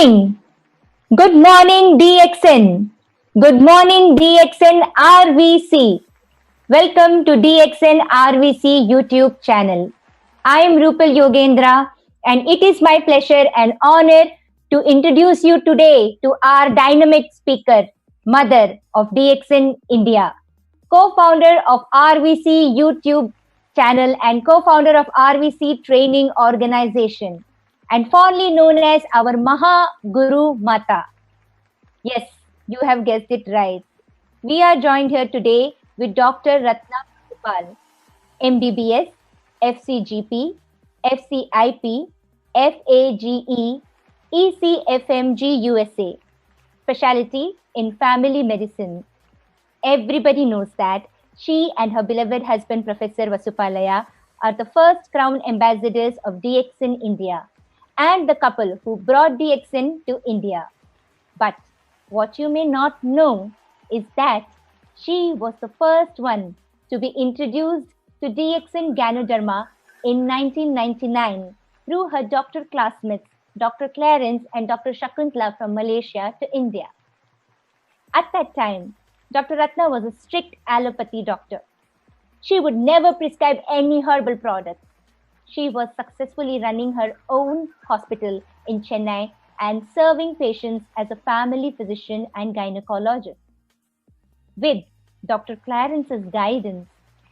morning. Good morning, DXN. Good morning, DXN RVC. Welcome to DXN RVC YouTube channel. I am Rupal Yogendra, and it is my pleasure and honor to introduce you today to our dynamic speaker, mother of DXN India, co-founder of RVC YouTube channel and co-founder of RVC Training Organization, and fondly known as our Maha Guru Mata. Yes, you have guessed it right. We are joined here today with Dr. Ratna Gopal, MBBS, FCGP, FCIP, FAGE, ECFMG USA, specialty in family medicine. Everybody knows that she and her beloved husband, Professor Vasupalaya, are the first crown ambassadors of DXN India and the couple who brought DXN to India. But what you may not know is that she was the first one to be introduced to DXN Ganoderma in 1999 through her doctor classmates, Dr. Clarence and Dr. Shakuntala from Malaysia to India. At that time, Dr. Ratna was a strict allopathy doctor. She would never prescribe any herbal product. She was successfully running her own hospital in Chennai and serving patients as a family physician and gynecologist. With Dr. Clarence's guidance,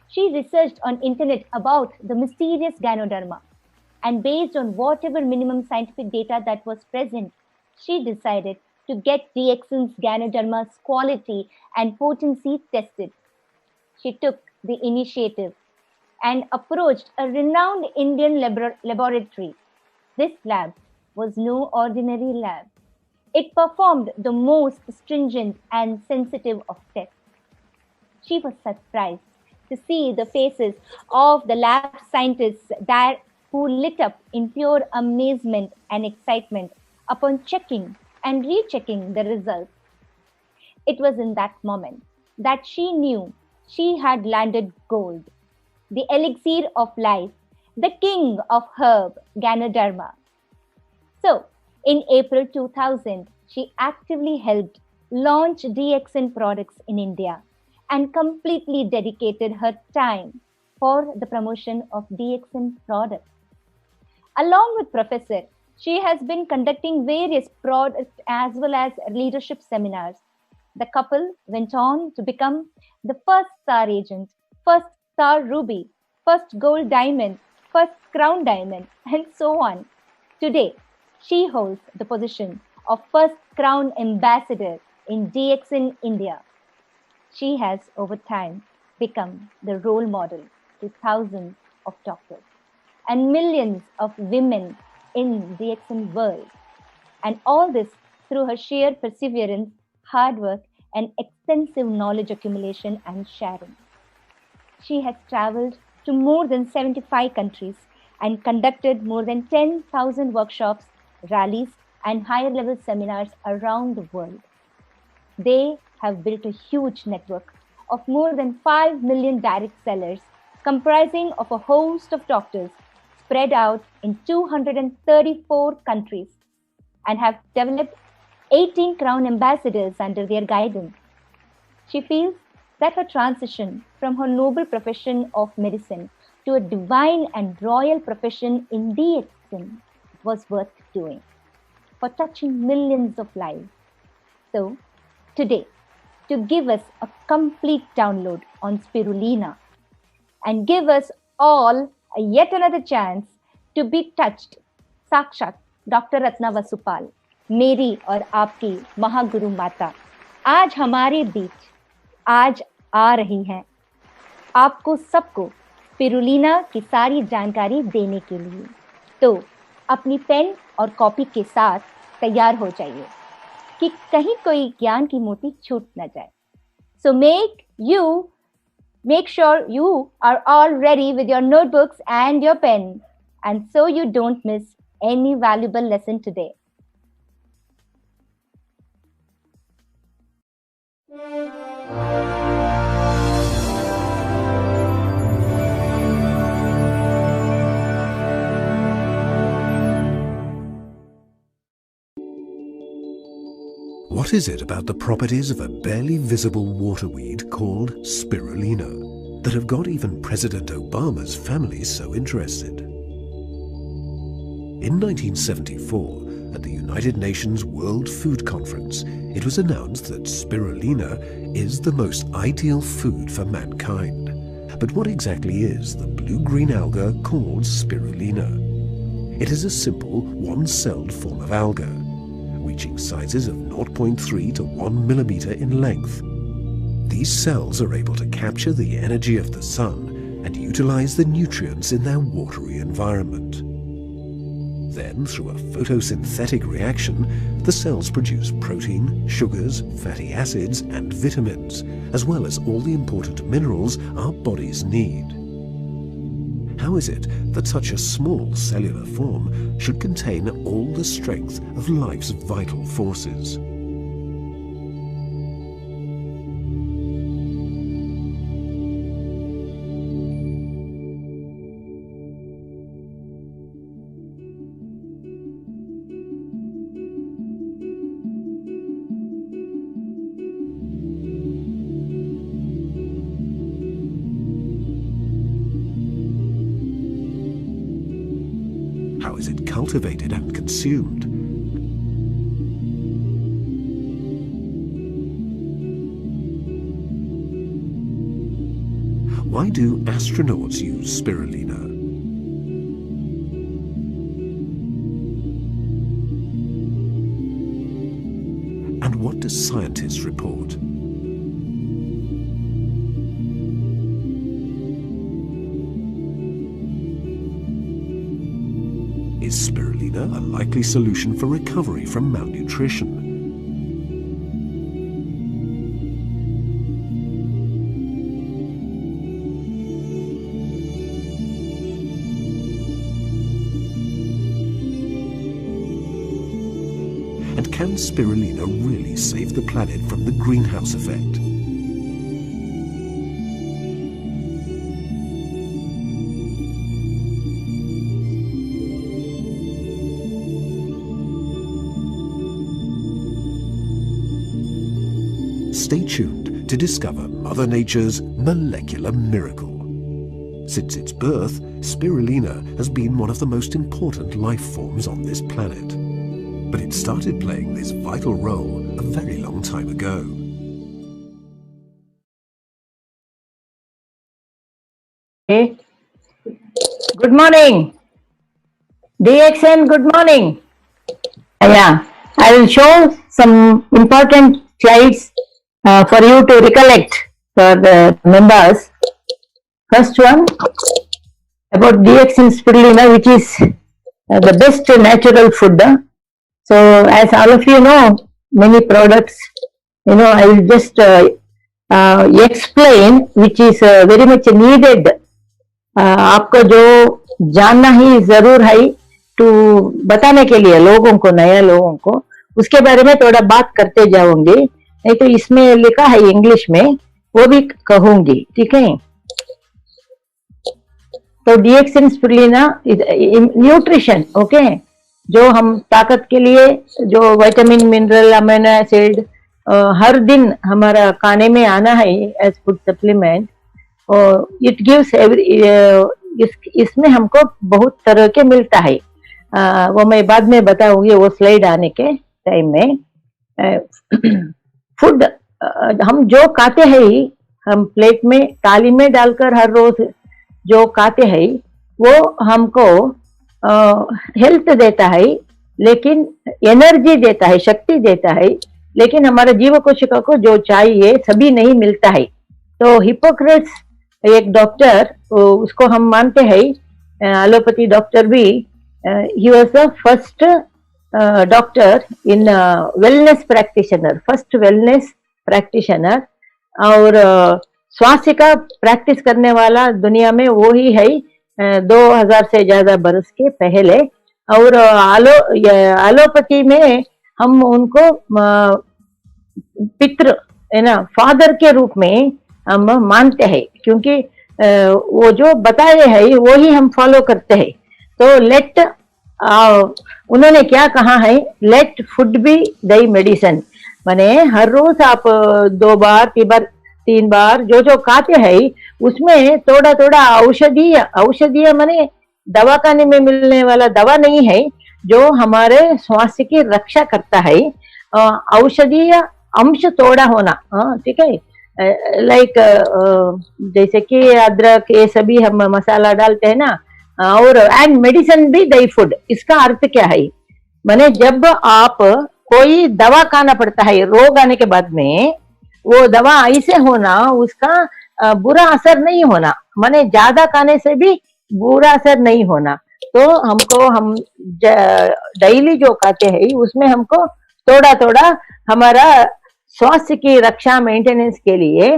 she researched on internet about the mysterious Ganoderma, and based on whatever minimum scientific data that was present, she decided to get DXN's Ganoderma's quality and potency tested. She took the initiative and approached a renowned Indian laboratory. This lab was no ordinary lab. It performed the most stringent and sensitive of tests. She was surprised to see the faces of the lab scientists that who lit up in pure amazement and excitement upon checking and rechecking the results. It was in that moment that she knew she had landed gold, the elixir of life, the king of herb, Ganoderma. So, in April 2000, she actively helped launch DXN products in India and completely dedicated her time for the promotion of DXN products. Along with Professor, she has been conducting various product as well as leadership seminars. The couple went on to become the first star agent, first star ruby, first gold diamond, first crown diamond, and so on. Today, she holds the position of first crown ambassador in DXN India. She has over time become the role model to thousands of doctors and millions of women in DXN world. And all this through her sheer perseverance, hard work, and extensive knowledge accumulation and sharing. She has traveled to more than 75 countries and conducted more than 10,000 workshops, rallies, and higher level seminars around the world. They have built a huge network of more than 5 million direct sellers comprising of a host of doctors spread out in 234 countries and have developed 18 crown ambassadors under their guidance. She feels that her transition from her noble profession of medicine to a divine and royal profession in DXN was worth doing for touching millions of lives. So, today, to give us a complete download on spirulina and give us all yet another chance to be touched, साक्षात doctor Ratna Vasupal, मेरी और आपकी महागुरु माता आज हमारे बीच आज आ रही हैं आपको सबको स्पिरुलिना की सारी जानकारी देने के लिए। तो अपनी पेन और कॉपी के साथ तैयार हो जाइए कि कहीं कोई ज्ञान की मोती छूट न जाए। So make sure you are all ready with your notebooks and your pen, and so you don't miss any valuable lesson today. What is it about the properties of a barely visible waterweed called spirulina that have got even President Obama's family so interested? In 1974, at the United Nations World Food Conference, it was announced that spirulina is the most ideal food for mankind. But what exactly is the blue-green alga called spirulina? It is a simple, one-celled form of alga, reaching sizes of 0.3 to 1 millimeter in length. These cells are able to capture the energy of the sun and utilize the nutrients in their watery environment. Then, through a photosynthetic reaction, the cells produce protein, sugars, fatty acids, and vitamins, as well as all the important minerals our bodies need. How is it that such a small cellular form should contain all the strength of life's vital forces? How is it cultivated and consumed? Why do astronauts use spirulina? And what do scientists report? Is spirulina a likely solution for recovery from malnutrition? And can spirulina really save the planet from the greenhouse effect? Stay tuned to discover Mother Nature's molecular miracle. Since its birth, spirulina has been one of the most important life forms on this planet. But it started playing this vital role a very long time ago. Okay. Good morning. DXN, good morning. Yeah, I will show some important slides for you to recollect for the members. First one about DXN spirulina, which is the best natural food. So as all of you know, many products, I will just explain, which is very much needed. आपको जो जानना ही जरूर है तो बताने के लिए लोगों को, नया लोगों को, उसके बारे में थोड़ा बात करते जाऊंगी. नहीं तो इसमें लिखा है इंग्लिश में, वो भी कहूंगी. ठीक है. तो DXN स्पिरुलिना न्यूट्रिशन, ओके, जो हम ताकत के लिए जो विटामिन, मिनरल, अमीनो एसिड हर दिन हमारा खाने में आना है एज फूड सप्लीमेंट, और इट गिव्स इसमें हमको बहुत तरह के मिलता है. वो मैं बाद में बताऊंगी, वो स्लाइड आने के टाइम में. फूड हम जो खाते हैं, हम प्लेट में थाली में डालकर हर रोज जो खाते हैं, वो हमको हेल्थ देता है, लेकिन एनर्जी देता है, शक्ति देता है, लेकिन हमारे जीव कोशिका को जो चाहिए सभी नहीं मिलता है. तो हिपोक्रेट्स एक डॉक्टर, उसको हम मानते हैं एलोपैथी डॉक्टर भी, he was the first doctor in wellness practitioner, first wellness practitioner, और स्वास्थ्य का प्रैक्टिस करने वाला दुनिया में वो ही है 2000 से ज्यादा बरस के पहले. और एलोपैथी में हम उनको पितृ है ना, फादर के रूप में हम मानते हैं, क्योंकि वो जो बताए हैं वो ही हम फॉलो करते हैं. तो लेट उन्होंने क्या कहा है, let food be the medicine, माने हर रोज आप 2 बार 3 बार जो जो खाते हैं उसमें थोड़ा थोड़ा औषधीय औषधीय माने दवाखाने में मिलने वाला दवा नहीं है, जो हमारे स्वास्थ्य की रक्षा करता है। औषधीय अंश थोड़ा होना, ठीक है। लाइक जैसे कि अदरक ये सभी हम मसाला डालते हैं ना, और एंड मेडिसिन भी दही फूड। इसका अर्थ क्या है, माने जब आप कोई दवा खाना पड़ता है रोग आने के बाद में, वो दवा ऐसे होना उसका बुरा असर नहीं होना, माने ज्यादा खाने से भी बुरा असर नहीं होना। तो हमको हम डेली जो खाते हैं उसमें हमको थोड़ा थोड़ा हमारा स्वास्थ्य की रक्षा मेंटेनेंस के लिए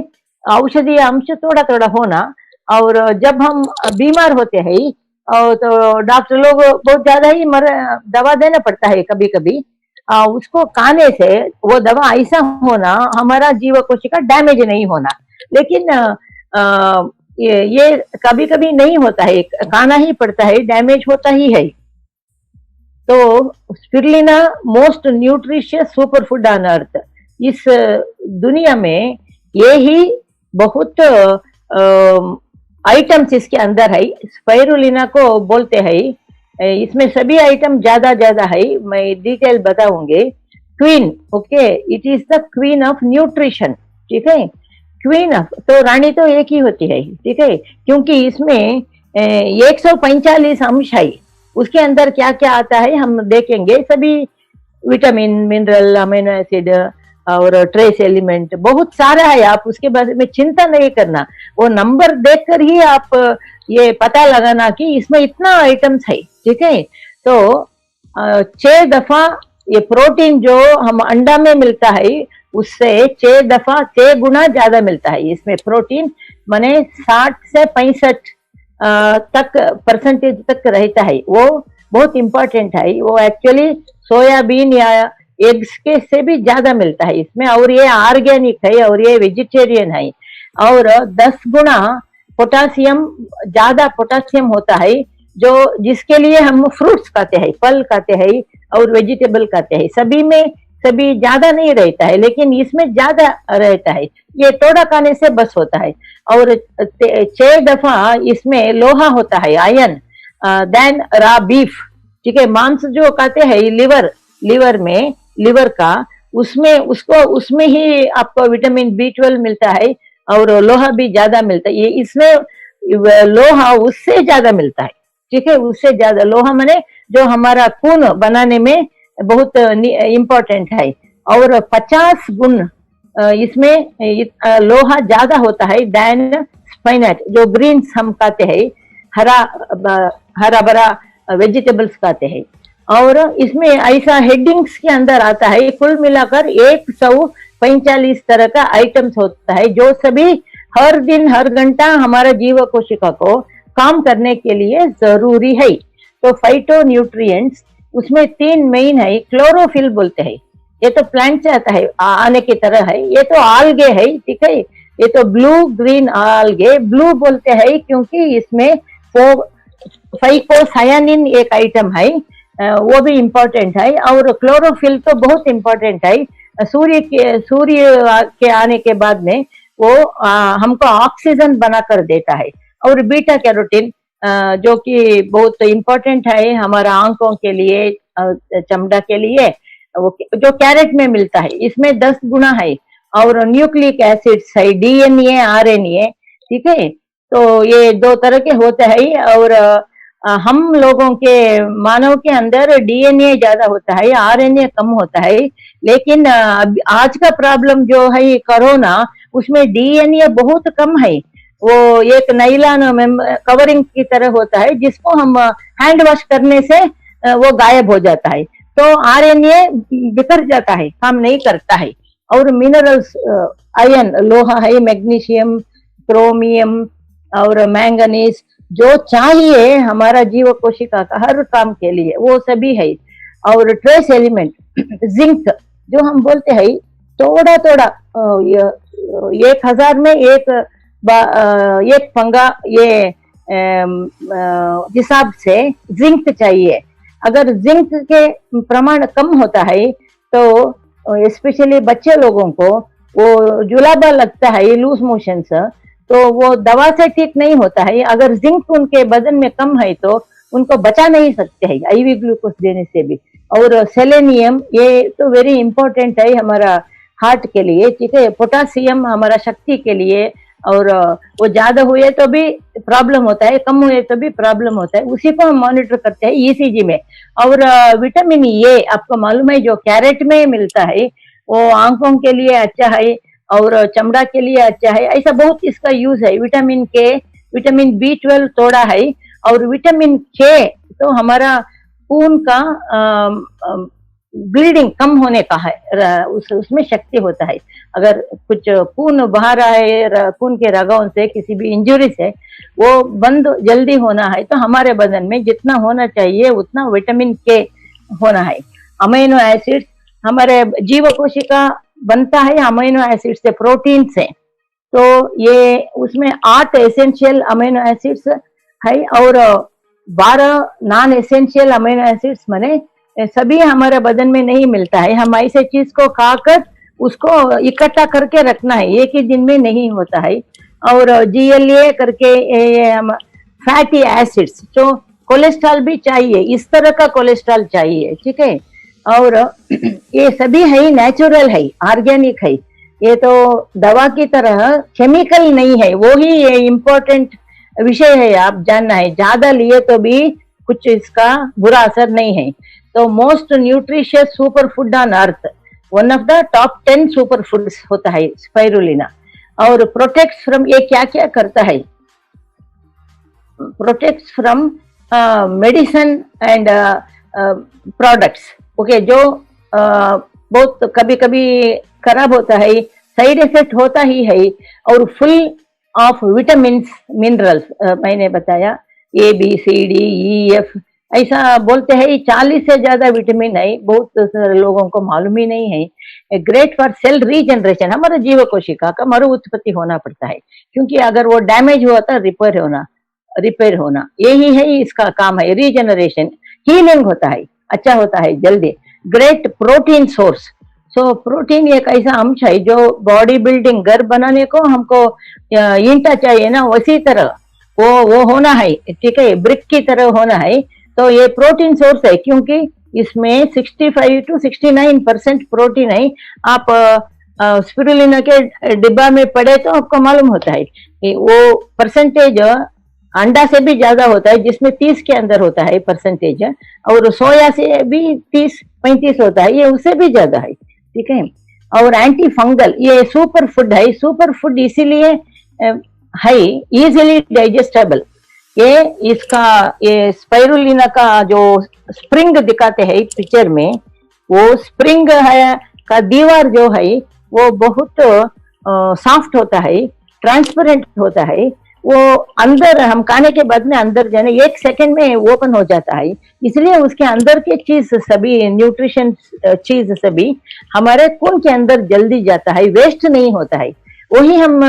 औषधीय अंश थोड़ा थोड़ा होना। और जब हम बीमार होते हैं और तो डॉक्टर लोग बहुत ज्यादा ही दवा देना पड़ता है कभी कभी, उसको खाने से वो दवा ऐसा होना हमारा जीव कोशिका डैमेज नहीं होना। लेकिन ये कभी कभी नहीं होता है, खाना ही पड़ता है, डैमेज होता ही है। तो spirulina most nutritious super food on earth. इस दुनिया में ये ही बहुत आइटम्स इसके अंदर है। स्पाइरुलिना को बोलते हैं, इसमें सभी आइटम ज्यादा ज्यादा है, मैं डिटेल बताऊंगी। Queen, okay, it is the queen of nutrition, ठीक है। क्वीन ऑफ, तो रानी तो एक ही होती है, ठीक है, क्योंकि इसमें 145 अंश है। उसके अंदर क्या क्या आता है हम देखेंगे। सभी विटामिन, मिनरल, अमीनो एसिड और ट्रेस एलिमेंट बहुत सारा है। आप उसके बारे में चिंता नहीं करना, वो नंबर देखकर ही आप ये पता लगाना कि इसमें इतना आइटम्स है, ठीक है। तो 6 दफा ये प्रोटीन जो हम अंडा में मिलता है उससे 6 गुना ज्यादा मिलता है इसमें प्रोटीन, माने 60 से 65 तक परसेंटेज तक रहता है। वो बहुत इंपॉर्टेंट है। वो एक्चुअली सोयाबीन या एग्स के से भी ज्यादा मिलता है इसमें, और ये ऑर्गेनिक है और ये वेजिटेरियन है। और 10 गुना पोटासियम, ज्यादा पोटासियम होता है, जो जिसके लिए हम फ्रूट्स खाते हैं, फल खाते हैं और वेजिटेबल खाते हैं। सभी में सभी ज्यादा नहीं रहता है, लेकिन इसमें ज्यादा रहता है। ये थोड़ा खाने से बस होता है। और 6 दफा इसमें लोहा होता है, आयरन, देन रा बीफ, ठीक है। मांस जो खाते हैं लिवर में, लिवर का, उसमें ही आपको विटामिन B12 मिलता है और लोहा भी ज्यादा मिलता है। ये इसमें लोहा उससे ज्यादा मिलता है, ठीक है, उससे ज्यादा लोहा माने जो हमारा खून बनाने में बहुत इम्पोर्टेंट है। और 50 गुण इसमें लोहा ज्यादा होता है देन स्पाइनच, जो ग्रीन्स हम खाते हैं, हरा भरा वेजिटेबल्स खाते हैं। और इसमें ऐसा हेडिंग्स के अंदर आता है, कुल मिलाकर 145 तरह का आइटम्स होता है, जो सभी हर दिन हर घंटा हमारा जीव कोशिका को काम करने के लिए जरूरी है। तो फाइटो न्यूट्रिएंट्स उसमें 3 मेन है। क्लोरोफिल बोलते हैं, ये तो प्लांट से आता है, आने की तरह है। ये तो आल्गे है, ठीक है, ये तो ब्लू ग्रीन आल्गे। ब्लू बोलते हैं क्योंकि इसमें फाइकोसायानिन एक आइटम है, वो भी इम्पोर्टेंट है। और क्लोरोफिल तो बहुत इम्पोर्टेंट है। सूर्य के आने के बाद में वो हमको ऑक्सीजन बनाकर देता है। और बीटा कैरोटीन जो कि बहुत इम्पोर्टेंट है हमारा आंखों के लिए, चमड़ा के लिए, वो जो कैरेट में मिलता है, इसमें 10 गुना है। और न्यूक्लिक एसिड्स है, DNA, RNA, ठीक है। तो ये 2 तरह के होते हैं। और हम लोगों के मानव के अंदर DNA ज्यादा होता है, RNA कम होता है। लेकिन आज का प्रॉब्लम जो है कोरोना, उसमें DNA बहुत कम है। वो एक नाइलॉन कवरिंग की तरह होता है, जिसको हम हैंड वॉश करने से वो गायब हो जाता है। तो RNA बिखर जाता है, काम नहीं करता है। और मिनरल्स, आयरन, लोहा है, मैग्नीशियम, क्रोमियम और मैंगनीज, जो चाहिए हमारा जीव कोशिका का हर काम के लिए, वो सभी है। और ट्रेस एलिमेंट, जिंक जो हम बोलते हैं, थोड़ा थोड़ा 1000 में एक फंगा, ये हिसाब से जिंक चाहिए। अगर जिंक के प्रमाण कम होता है तो स्पेशली बच्चे लोगों को वो जुलाबा लगता है, लूज मोशंस, तो वो दवा से ठीक नहीं होता है। अगर जिंक उनके बदन में कम है तो उनको बचा नहीं सकते हैं आईवी ग्लूकोज देने से भी। और सेलेनियम ये तो वेरी इंपॉर्टेंट है हमारा हार्ट के लिए, ठीक है। पोटासियम हमारा शक्ति के लिए, और वो ज्यादा हुए तो भी प्रॉब्लम होता है, कम हुए तो भी प्रॉब्लम होता है, उसी को हम मॉनिटर करते हैं ईसीजी में। और विटामिन ए आपको मालूम है जो कैरेट में मिलता है, वो आंखों के लिए अच्छा है और चमड़ा के लिए अच्छा है, ऐसा बहुत इसका यूज है। विटामिन के, विटामिन B12 थोड़ा है, और विटामिन के तो हमारा खून का ब्लीडिंग कम होने का है, उसमें शक्ति होता है। अगर कुछ खून बहा रहा है खून के रगों से किसी भी इंजरी से, वो बंद जल्दी होना है तो हमारे बदन में जितना होना चाहिए उतना विटामिन के होना है। अमीनो एसिड्स, हमारे जीव कोशिका बनता है अमीनो एसिड से, प्रोटीन से, तो ये उसमें 8 एसेंशियल अमीनो एसिड्स है और 12 नॉन एसेंशियल अमीनो एसिड्स माने सभी हमारे बदन में नहीं मिलता है। हम ऐसे चीज को खाकर उसको इकट्ठा करके रखना है, एक ही दिन में नहीं होता है। और GLA करके ये हम फैटी एसिड्स, जो कोलेस्ट्रॉल भी चाहिए, इस तरह का कोलेस्ट्रॉल चाहिए, ठीक है। और ये सभी है नेचुरल है, ऑर्गेनिक है, ये तो दवा की तरह केमिकल नहीं है। वो ही ये इम्पोर्टेंट विषय है, आप जानना है। ज्यादा लिए तो भी कुछ इसका बुरा असर नहीं है। तो most nutritious super food on earth, one of the top 10 super foods होता है स्पाइरुलिना। और प्रोटेक्ट्स फ्रॉम, ये क्या क्या करता है, protects from medicine and products, okay, जो बहुत कभी कभी खराब होता है, साइड इफेक्ट होता ही है, और फुल ऑफ विटामिन मिनरल्स, मैंने बताया ABCDEF ऐसा बोलते हैं। 40 से ज्यादा विटामिन है, बहुत लोगों को मालूम ही नहीं है। ग्रेट फॉर सेल रीजनरेशन, हमारे जीव कोशिका का मरु उत्पत्ति होना पड़ता है, क्योंकि अगर वो डैमेज हुआ तो रिपेयर होना यही है इसका काम है। रीजनरेशन, हीलिंग होता है, अच्छा होता है जल्दी। Great protein source, so protein एक ऐसा अंश है जो बॉडी बिल्डिंग, घर बनाने को हमको ईंटा चाहिए ना, उसी तरह वो होना है, ठीक है, ब्रिक की तरह होना है। तो ये प्रोटीन सोर्स है, क्योंकि इसमें 65 to 69% प्रोटीन है। आप स्पिरुलिना के डिब्बा में पड़े तो आपको मालूम होता है कि वो परसेंटेज अंडा से भी ज्यादा होता है, जिसमें 30 के अंदर होता है परसेंटेज, और सोया से भी 30-35 होता है, ये उससे भी ज्यादा है, ठीक है। और एंटी फंगल, ये सुपर फूड है। सुपर फूड इसीलिए है इजीली डाइजेस्टेबल। ये स्पाइरुलिना का जो स्प्रिंग दिखाते हैं पिक्चर में, वो स्प्रिंग है का दीवार जो है वो बहुत सॉफ्ट होता है, ट्रांसपेरेंट होता है। वो अंदर हम खाने के बाद में अंदर जाने 1 सेकंड में ओपन हो जाता है, इसलिए उसके अंदर के चीज सभी न्यूट्रिशन चीज सभी हमारे खून के अंदर जल्दी जाता है, वेस्ट नहीं होता है। वही हम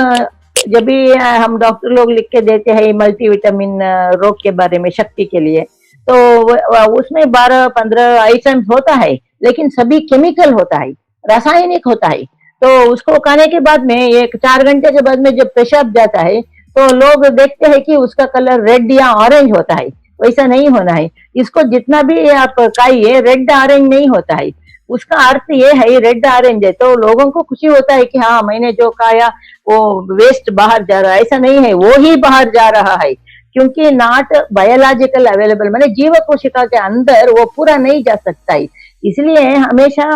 जब भी हम डॉक्टर लोग लिख के देते हैं मल्टीविटामिन रोग के बारे में, शक्ति के लिए, तो उसमें 12-15 आइटम्स होता है, लेकिन सभी केमिकल होता है, रासायनिक होता है। तो उसको खाने के बाद में 1-4 घंटे के बाद में जब पेशाब जाता है तो लोग देखते हैं कि उसका कलर रेड या ऑरेंज होता है, वैसा नहीं होना है। इसको जितना भी आप खाइए, रेड ऑरेंज नहीं होता है। उसका अर्थ ये है रेड ऑरेंज है तो लोगों को खुशी होता है कि हाँ मैंने जो खाया वो वेस्ट बाहर जा रहा है, ऐसा नहीं है, वो ही बाहर जा रहा है, क्योंकि नॉट बायोलॉजिकल अवेलेबल, माने जीव कोशिका के अंदर वो पूरा नहीं जा सकता है। इसलिए हमेशा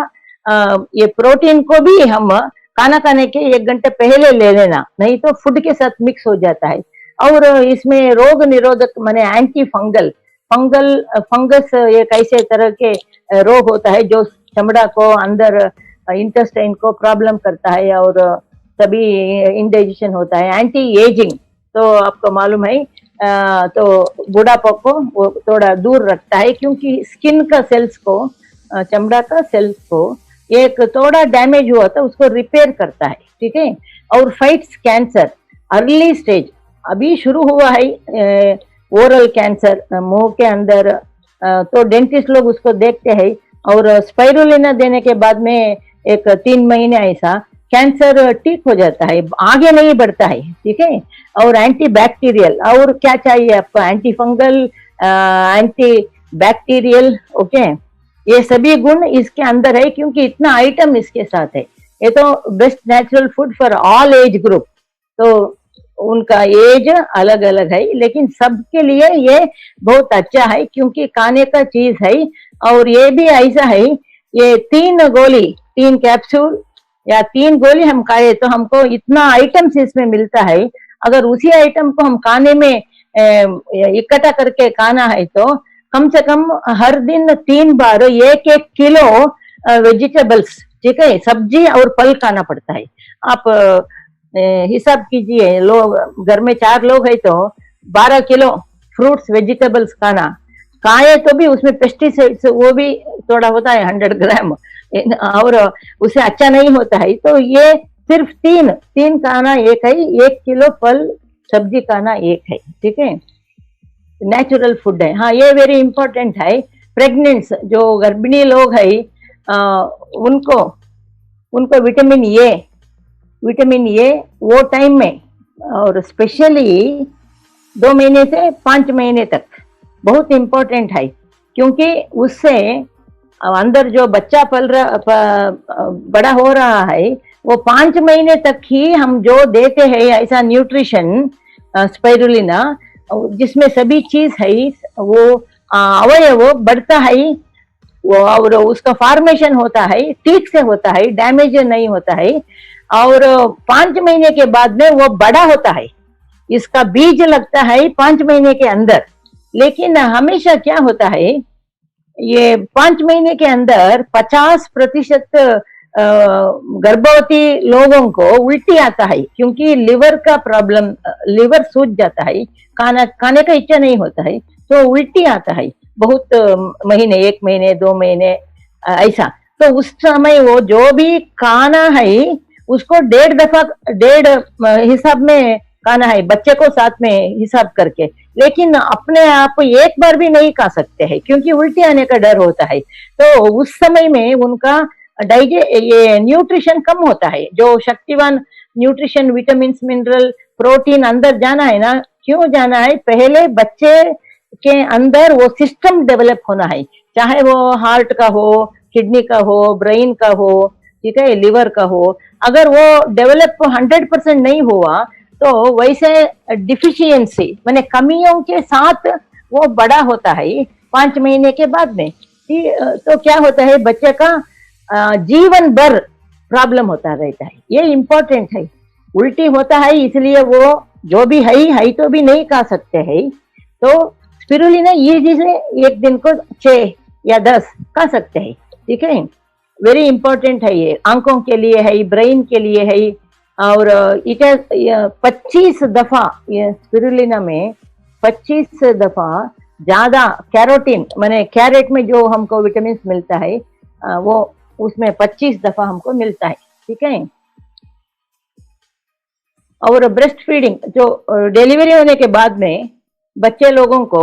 ये प्रोटीन को भी हम खाना खाने के 1 घंटे पहले ले लेना, नहीं तो फूड के साथ मिक्स हो जाता है। और इसमें रोग निरोधक माने एंटी फंगस एक ऐसे तरह के रोग होता है जो चमड़ा को अंदर इंटेस्टाइन को प्रॉब्लम करता है और तभी इंडाइजेशन होता है। एंटी एजिंग तो आपको मालूम है, तो बुढ़ापा को वो थोड़ा दूर रखता है, क्योंकि स्किन का सेल्स को, चमड़ा का सेल्स को एक थोड़ा डैमेज हुआ तो उसको रिपेयर करता है, ठीक है। और फाइट्स कैंसर, अर्ली स्टेज अभी शुरू हुआ है, ओरल कैंसर मुंह के अंदर, तो डेंटिस्ट लोग उसको देखते हैं और स्पाइरुलिना देने के बाद में एक 3 महीने ऐसा कैंसर ठीक हो जाता है, आगे नहीं बढ़ता है, ठीक है। और एंटी बैक्टीरियल, और क्या चाहिए आपको, anti fungal, anti bacterial, okay, ये सभी गुण इसके अंदर है क्योंकि इतना आइटम इसके साथ है। ये तो best natural food for all age group. तो उनका एज अलग अलग है, लेकिन सबके लिए ये बहुत अच्छा है क्योंकि खाने का चीज है। और ये भी ऐसा है, ये 3 गोली, 3 कैप्सूल या 3 गोली हम खाए तो हमको इतना आइटम्स इसमें मिलता है। अगर उसी आइटम को हम खाने में इकट्ठा करके खाना है तो कम से कम हर दिन 3 बार 1-1 किलो वेजिटेबल्स, ठीक है, सब्जी और फल खाना पड़ता है। आप हिसाब कीजिए, लोग घर में 4 लोग है तो 12 किलो फ्रूट्स वेजिटेबल्स खाना, खाए तो भी उसमें पेस्टिसाइड्स वो भी थोड़ा होता है 100 ग्राम, और उसे अच्छा नहीं होता है। तो ये सिर्फ 3 खाना एक है, 1 किलो फल सब्जी खाना एक है, ठीक है, नेचुरल फूड है। हाँ, ये वेरी इंपॉर्टेंट है। प्रेग्नेंट्स जो गर्भिणी लोग है उनको विटामिन ए वो टाइम में, और स्पेशली 2 महीने से 5 महीने तक बहुत इम्पोर्टेंट है क्योंकि उससे अंदर जो बच्चा बड़ा हो रहा है वो 5 महीने तक ही हम जो देते हैं ऐसा न्यूट्रिशन स्पाइरुलिना, जिसमें सभी चीज है, वो अवयव बढ़ता है और उसका फॉर्मेशन होता है, ठीक से होता है, डैमेज नहीं होता है। और 5 महीने के बाद में वो बड़ा होता है, इसका बीज लगता है 5 महीने के अंदर। लेकिन हमेशा क्या होता है, ये 5 महीने के अंदर 50% गर्भवती लोगों को उल्टी आता है क्योंकि लिवर का प्रॉब्लम, लिवर सूज जाता है, खाने का इच्छा नहीं होता है तो उल्टी आता है बहुत महीने, 1 महीने 2 महीने ऐसा। तो उस समय वो जो भी खाना है उसको 1.5 हिसाब में खाना है, बच्चे को साथ में हिसाब करके। लेकिन अपने आप एक बार भी नहीं खा सकते हैं क्योंकि उल्टी आने का डर होता है। तो उस समय में उनका ये न्यूट्रिशन कम होता है, जो शक्तिवान न्यूट्रिशन, विटामिन, मिनरल, प्रोटीन अंदर जाना है ना, क्यों जाना है, पहले बच्चे के अंदर वो सिस्टम डेवलप होना है, चाहे वो हार्ट का हो, किडनी का हो, ब्रेन का हो, ठीक है, लिवर का हो। अगर वो डेवलप 100% नहीं हुआ तो वैसे डिफिशियंसी माने कमियों के साथ वो बड़ा होता है 5 महीने के बाद में। तो क्या होता है, बच्चे का जीवन भर प्रॉब्लम होता रहता है। ये इम्पोर्टेंट है। उल्टी होता है इसलिए वो जो भी है तो भी नहीं खा सकते हैं। तो स्पिरुलिना ये चीजें एक दिन को 6 या 10 खा सकते हैं, ठीक है। वेरी इंपॉर्टेंट है, ये आंखों के लिए है, ब्रेन के लिए है। और 25 दफा ये स्पिरुलिना में 25 दफा ज्यादा कैरोटीन, माने कैरेट में जो हमको विटामिन मिलता है वो उसमें 25 दफा हमको मिलता है, ठीक है। और ब्रेस्ट फीडिंग, जो डिलीवरी होने के बाद में बच्चे लोगों को,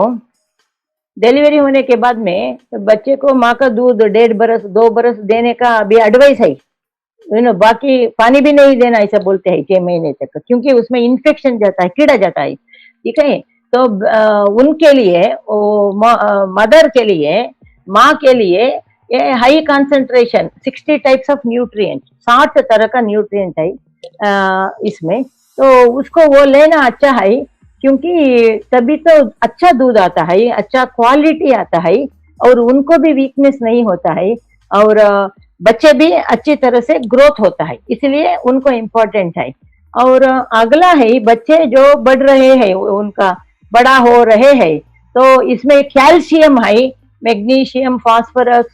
डिलीवरी होने के बाद में बच्चे को माँ का दूध 1.5 बरस 2 बरस देने का भी एडवाइस है, बाकी पानी भी नहीं देना ऐसा बोलते हैं 6 महीने तक, क्योंकि उसमें इन्फेक्शन जाता है, कीड़ा जाता है, ठीक है। तो उनके लिए, मदर के लिए, माँ के लिए ये high concentration 60 types of nutrient, 60 तरह का न्यूट्रिएंट है इसमें। तो उसको वो लेना अच्छा है क्योंकि तभी तो अच्छा दूध आता है, अच्छा क्वालिटी आता है और उनको भी वीकनेस नहीं होता है और बच्चे भी अच्छी तरह से ग्रोथ होता है, इसलिए उनको इम्पोर्टेंट है। और अगला है, बच्चे जो बढ़ रहे हैं, उनका बड़ा हो रहे हैं, तो इसमें कैल्शियम है, magnesium, phosphorus,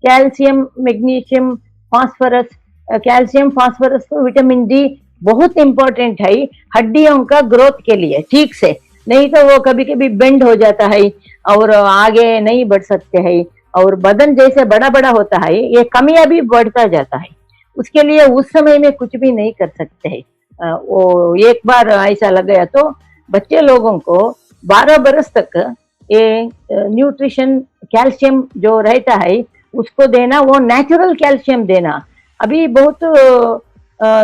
calcium, magnesium, phosphorus, calcium, phosphorus, तो विटामिन डी बहुत इंपॉर्टेंट है हड्डियों का ग्रोथ के लिए, ठीक से, नहीं तो वो कभी कभी बेंड हो जाता है और आगे नहीं बढ़ सकते हैं। और बदन जैसे बड़ा बड़ा होता है, ये कमियां भी बढ़ता जाता है, उसके लिए उस समय में कुछ भी नहीं कर सकते हैं। वो एक बार ऐसा लग गया तो बच्चे लोगों को 12 बरस तक ये न्यूट्रिशन कैल्शियम जो रहता है उसको देना, वो नेचुरल कैल्शियम देना। अभी बहुत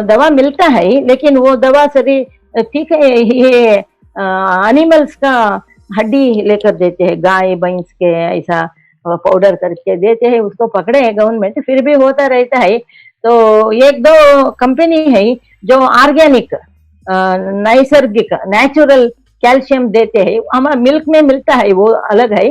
दवा मिलता है, लेकिन वो दवा सरी ठीक है, ये एनिमल्स का हड्डी लेकर देते हैं, गाय भैंस के ऐसा पाउडर करके देते हैं, उसको पकड़े है गवर्नमेंट, फिर भी होता रहता है। तो एक दो कंपनी है जो ऑर्गेनिक नैसर्गिक नेचुरल कैल्शियम देते हैं, हमारा मिल्क में मिलता है वो अलग है,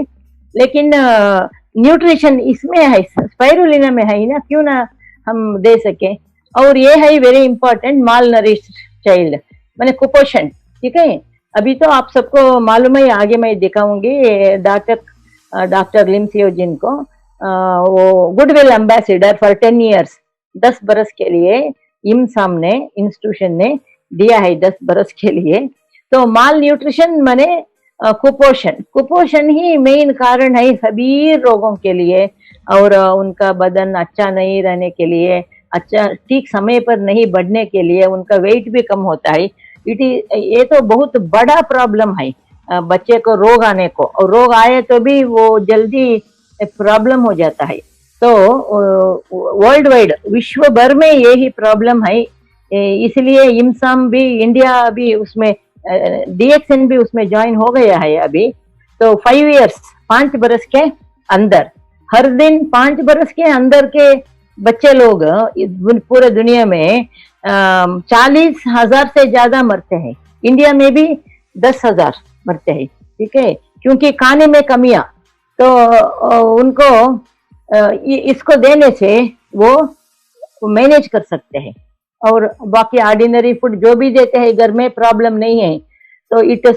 लेकिन न्यूट्रिशन इसमें है, स्पाइरुलिना में है ना, क्यों ना हम दे सके। और ये है वेरी इंपॉर्टेंट, माल नरिश्ड चाइल्ड मैंने कुपोषण, ठीक है। अभी तो आप सबको मालूम है, आगे मैं दिखाऊंगी डॉक्टर लिम सियो जिन को, वो गुडविल एम्बेसडर फॉर 10 years 10 बरस के लिए इम सामने इंस्टीट्यूशन ने दिया है, 10 बरस के लिए। तो माल न्यूट्रिशन माने कुपोषण ही मेन कारण है सभी रोगों के लिए, और उनका बदन अच्छा नहीं रहने के लिए, अच्छा ठीक समय पर नहीं बढ़ने के लिए, उनका वेट भी कम होता है। ये तो बहुत बड़ा प्रॉब्लम है बच्चे को रोग आने को, और रोग आए तो भी वो जल्दी प्रॉब्लम हो जाता है। तो वर्ल्ड वाइड विश्व भर में यही प्रॉब्लम है, इसलिए इमसाम भी इंडिया भी उसमें डीएक्सएन भी उसमें ज्वाइन हो गया है अभी। तो 5 years 5 बरस के अंदर, हर दिन 5 बरस के अंदर के बच्चे लोग पूरे दुनिया में 40,000 से ज्यादा मरते हैं, इंडिया में भी 10,000 मरते हैं, ठीक है, क्योंकि खाने में कमियां। तो उनको इसको देने से वो मैनेज कर सकते हैं, और बाकी ऑर्डिनरी फूड जो भी देते हैं घर में प्रॉब्लम नहीं है। तो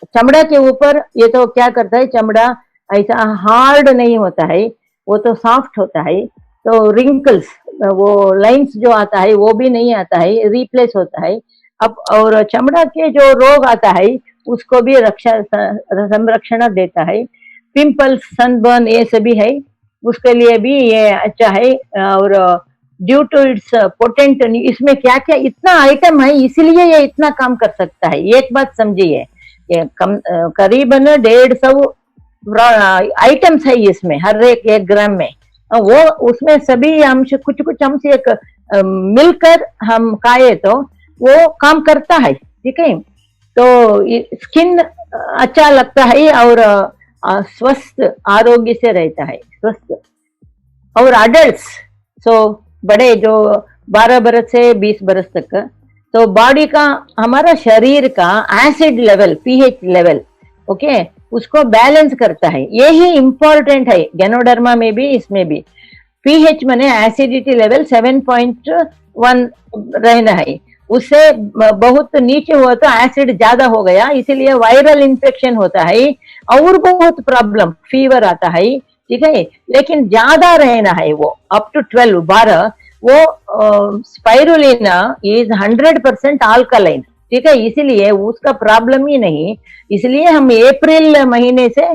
चमड़ा के ऊपर ये तो क्या करता है, चमड़ा ऐसा हार्ड नहीं होता है, वो तो सॉफ्ट होता है। तो रिंकल्स, वो लाइंस जो आता है वो भी नहीं आता है, रिप्लेस होता है अब। और चमड़ा के जो रोग आता है उसको भी संरक्षण देता है। पिंपल्स, सनबर्न, ये सभी है, उसके लिए भी ये अच्छा है। और ड्यू टू इट्स पोटेंट, इसमें क्या क्या इतना आइटम है, इसीलिए ये इतना काम कर सकता है। एक बात समझिए, ये करीबन 150 आइटम्स है इसमें, हर एक ग्राम में, वो उसमें सभी अंश कुछ कुछ अंश एक मिलकर हम खाए तो वो काम करता है, ठीक है। तो स्किन अच्छा लगता है, और स्वस्थ आरोग्य से रहता है, स्वस्थ। और अडल्ट्स, सो बड़े जो 12 बरस से 20 बरस तक, तो बॉडी का, हमारा शरीर का acid level, pH level, okay, उसको बैलेंस करता है। यही इंपॉर्टेंट है गैनोडर्मा में भी, इसमें भी। पीएच माने एसिडिटी लेवल 7.1 रहना है, उससे बहुत नीचे हुआ तो एसिड ज्यादा हो गया, इसीलिए वायरल इन्फेक्शन होता है और बहुत प्रॉब्लम, फीवर आता है, ठीक है। लेकिन ज्यादा रहना है वो अप टू 12 वो स्पाइरुलिना इज 100% अल्कलाइन, ठीक है, इसीलिए उसका प्रॉब्लम ही नहीं। इसलिए हम अप्रैल महीने से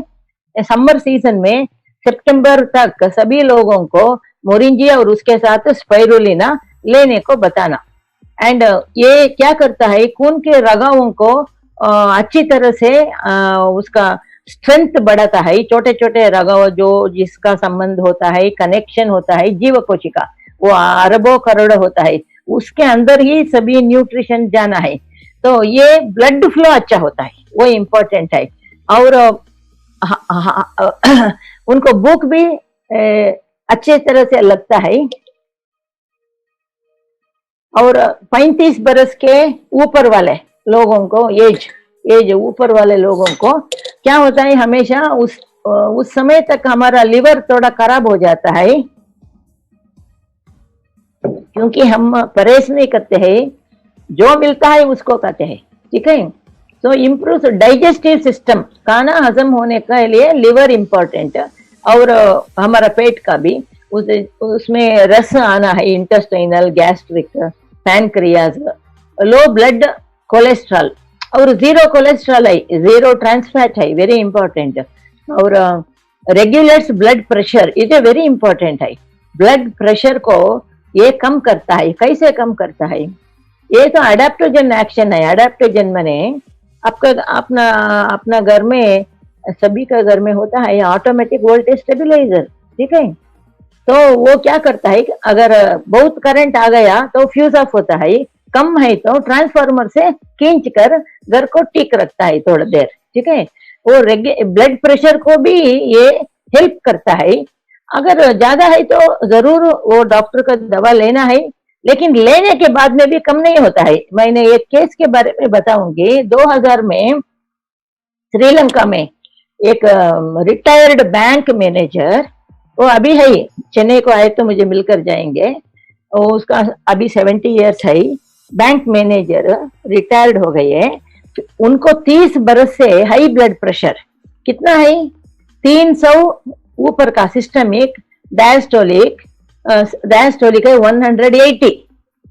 समर सीजन में सितंबर तक सभी लोगों को मोरिंजी और उसके साथ स्पाइरुलिना लेने को बताना। एंड ये क्या करता है, खून के रगाओं को अच्छी तरह से उसका स्ट्रेंथ बढ़ाता है। छोटे छोटे रगाव जो जिसका संबंध होता है, कनेक्शन होता है जीव कोशिका, वो अरबों करोड़ होता है, उसके अंदर ही सभी न्यूट्रिशन जाना है। तो ये ब्लड फ्लो अच्छा होता है, वो इम्पोर्टेंट है। और उनको भूख भी अच्छे तरह से लगता है। और 35 बरस के ऊपर वाले लोगों को, एज ऊपर वाले लोगों को क्या होता है, हमेशा उस समय तक हमारा लिवर थोड़ा खराब हो जाता है, क्योंकि हम परहेज नहीं करते हैं, जो मिलता है उसको खाते हैं, ठीक है। तो इम्प्रूव डाइजेस्टिव सिस्टम, खाना हजम होने के लिए लिवर इम्पोर्टेंट, और हमारा पेट का भी, उसमें रस आना है, intestinal, gastric, pancreas, low blood cholesterol और जीरो कोलेस्ट्रॉल है, जीरो ट्रांस फैट है, वेरी इंपॉर्टेंट। और रेगुलेट्स ब्लड प्रेशर, ये वेरी इंपॉर्टेंट है। ब्लड प्रेशर को ये कम करता है। कैसे कम करता है, ये तो अडेप्टोजन एक्शन है। अडेप्टोजन माने आपका अपना घर में, सभी का घर में होता है ऑटोमेटिक वोल्टेज स्टेबिलाईजर, ठीक है। तो वो क्या करता है कि अगर बहुत करंट आ गया तो फ्यूज ऑफ होता है, कम है तो ट्रांसफार्मर से खींच कर घर को ठीक रखता है थोड़ी देर, ठीक है। वो ब्लड प्रेशर को भी ये हेल्प करता है। अगर ज्यादा है तो जरूर वो डॉक्टर का दवा लेना है, लेकिन लेने के बाद में भी कम नहीं होता है। मैंने एक केस के बारे में बताऊंगी। 2000 में श्रीलंका में एक रिटायर्ड बैंक मैनेजर, वो अभी है, चेन्नई को आए तो मुझे मिलकर जाएंगे, वो उसका अभी 70 ईयर्स है, बैंक मैनेजर रिटायर्ड हो गए हैं। उनको 30 बरस से हाई ब्लड प्रेशर, कितना है, 300 ऊपर का सिस्टमिक, डायस्टोलिक, डायस्टोलिक है 180।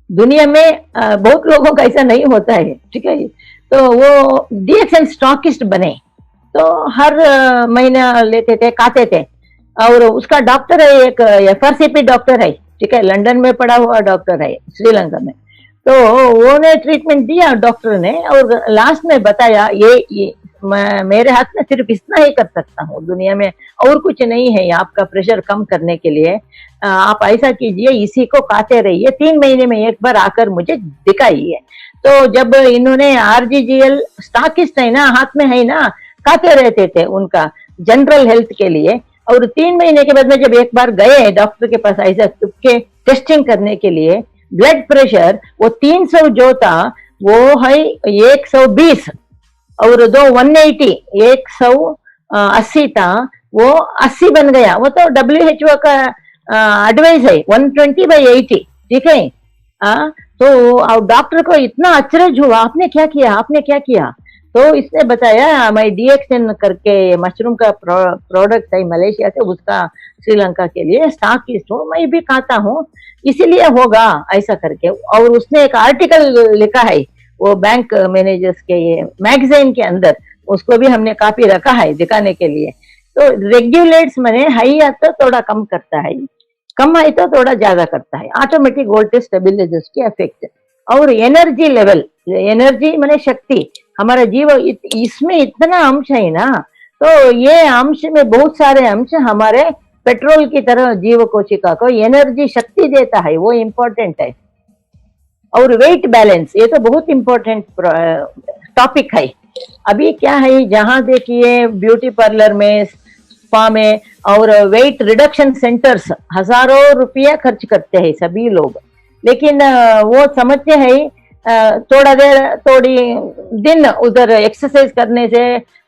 दुनिया में बहुत लोगों का ऐसा नहीं होता है, ठीक है। तो वो डीएक्सएन स्टॉकिस्ट बने, तो हर महीना लेते थे, खाते थे। और उसका डॉक्टर है, एक एफआरसीपी डॉक्टर है, ठीक है, लंदन में पढ़ा हुआ डॉक्टर है श्रीलंका में। तो वो ने ट्रीटमेंट दिया डॉक्टर ने, और लास्ट में बताया ये मेरे हाथ में सिर्फ इतना ही कर सकता हूँ, दुनिया में और कुछ नहीं है आपका प्रेशर कम करने के लिए। आप ऐसा कीजिए, इसी को खाते रहिए, 3 महीने में एक बार आकर मुझे दिखाइए। तो जब इन्होंने आरजीजीएल स्टॉकिस्ट है ना, हाथ में है ना, खाते रहते थे उनका जनरल हेल्थ के लिए। और 3 महीने के बाद में जब एक बार गए डॉक्टर के पास ऐसा के टेस्टिंग करने के लिए, ब्लड प्रेशर वो 300 जो था वो है 120, और 180, 180 था, वो 80 बन गया। वो तो WHO का एडवाइस है 120/80, ठीक है। तो डॉक्टर को इतना अचरज हुआ, आपने क्या किया, आपने क्या किया। तो इसने बताया मैं डीएक्सएन करके मशरूम का प्रोडक्ट है मलेशिया से, उसका श्रीलंका के लिए स्टॉकिस्ट हूँ, मैं भी खाता हूँ, इसीलिए होगा ऐसा करके। और उसने एक आर्टिकल लिखा है वो बैंक मैनेजर्स के ये मैगजीन के अंदर, उसको भी हमने काफी रखा है दिखाने के लिए। तो रेगुलेट्स मैंने हाई आता तो थोड़ा कम करता है, कम है तो थोड़ा ज्यादा करता है, ऑटोमेटिक वोल्टेज स्टेबिलाइजर्स की इफेक्ट। और एनर्जी लेवल, एनर्जी माने शक्ति, हमारा जीव इसमें इतना अंश है ना, तो ये अंश में बहुत सारे अंश हमारे पेट्रोल की तरह जीव कोशिका को एनर्जी शक्ति देता है, वो इम्पोर्टेंट है। और वेट बैलेंस, ये तो बहुत इम्पोर्टेंट टॉपिक है। अभी क्या है, जहां देखिए ब्यूटी पार्लर में, स्पा में और वेट रिडक्शन सेंटर्स हजारों रुपया खर्च करते हैं सभी लोग, लेकिन वो समझते हैं थोड़ा देर थोड़ी दिन उधर एक्सरसाइज करने से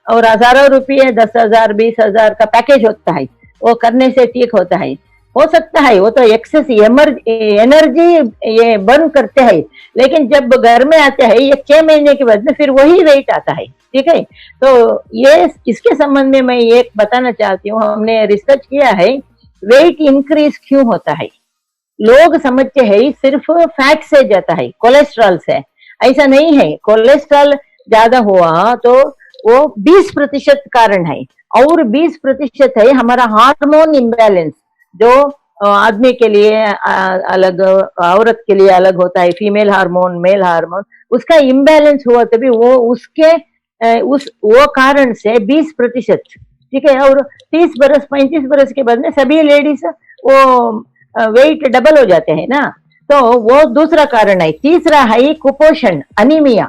और हजारों रुपये 10,000 20,000 का पैकेज होता है, वो करने से ठीक होता है। हो सकता है वो तो एक्सेस एनर्जी ये बर्न करते हैं, लेकिन जब घर में आते हैं ये 6 महीने के बाद में फिर वही वेट आता है, ठीक है। तो ये इसके संबंध में मैं एक बताना चाहती हूँ, हमने रिसर्च किया है वेट इंक्रीज क्यों होता है। लोग समझते हैं सिर्फ फैट से जाता है, कोलेस्ट्रॉल से, ऐसा नहीं है। कोलेस्ट्रॉल ज्यादा हुआ तो वो 20% कारण है, और 20% है हमारा हार्मोन इम्बैलेंस, जो आदमी के लिए अलग, औरत के लिए अलग होता है, फीमेल हार्मोन मेल हार्मोन, उसका इम्बैलेंस हुआ तभी वो उसके वो कारण से 20%, ठीक है। और 30 बरस 35 बरस के बाद में सभी लेडीज वो वेट डबल हो जाते हैं ना, तो वो दूसरा कारण है। तीसरा है कुपोषण, अनीमिया,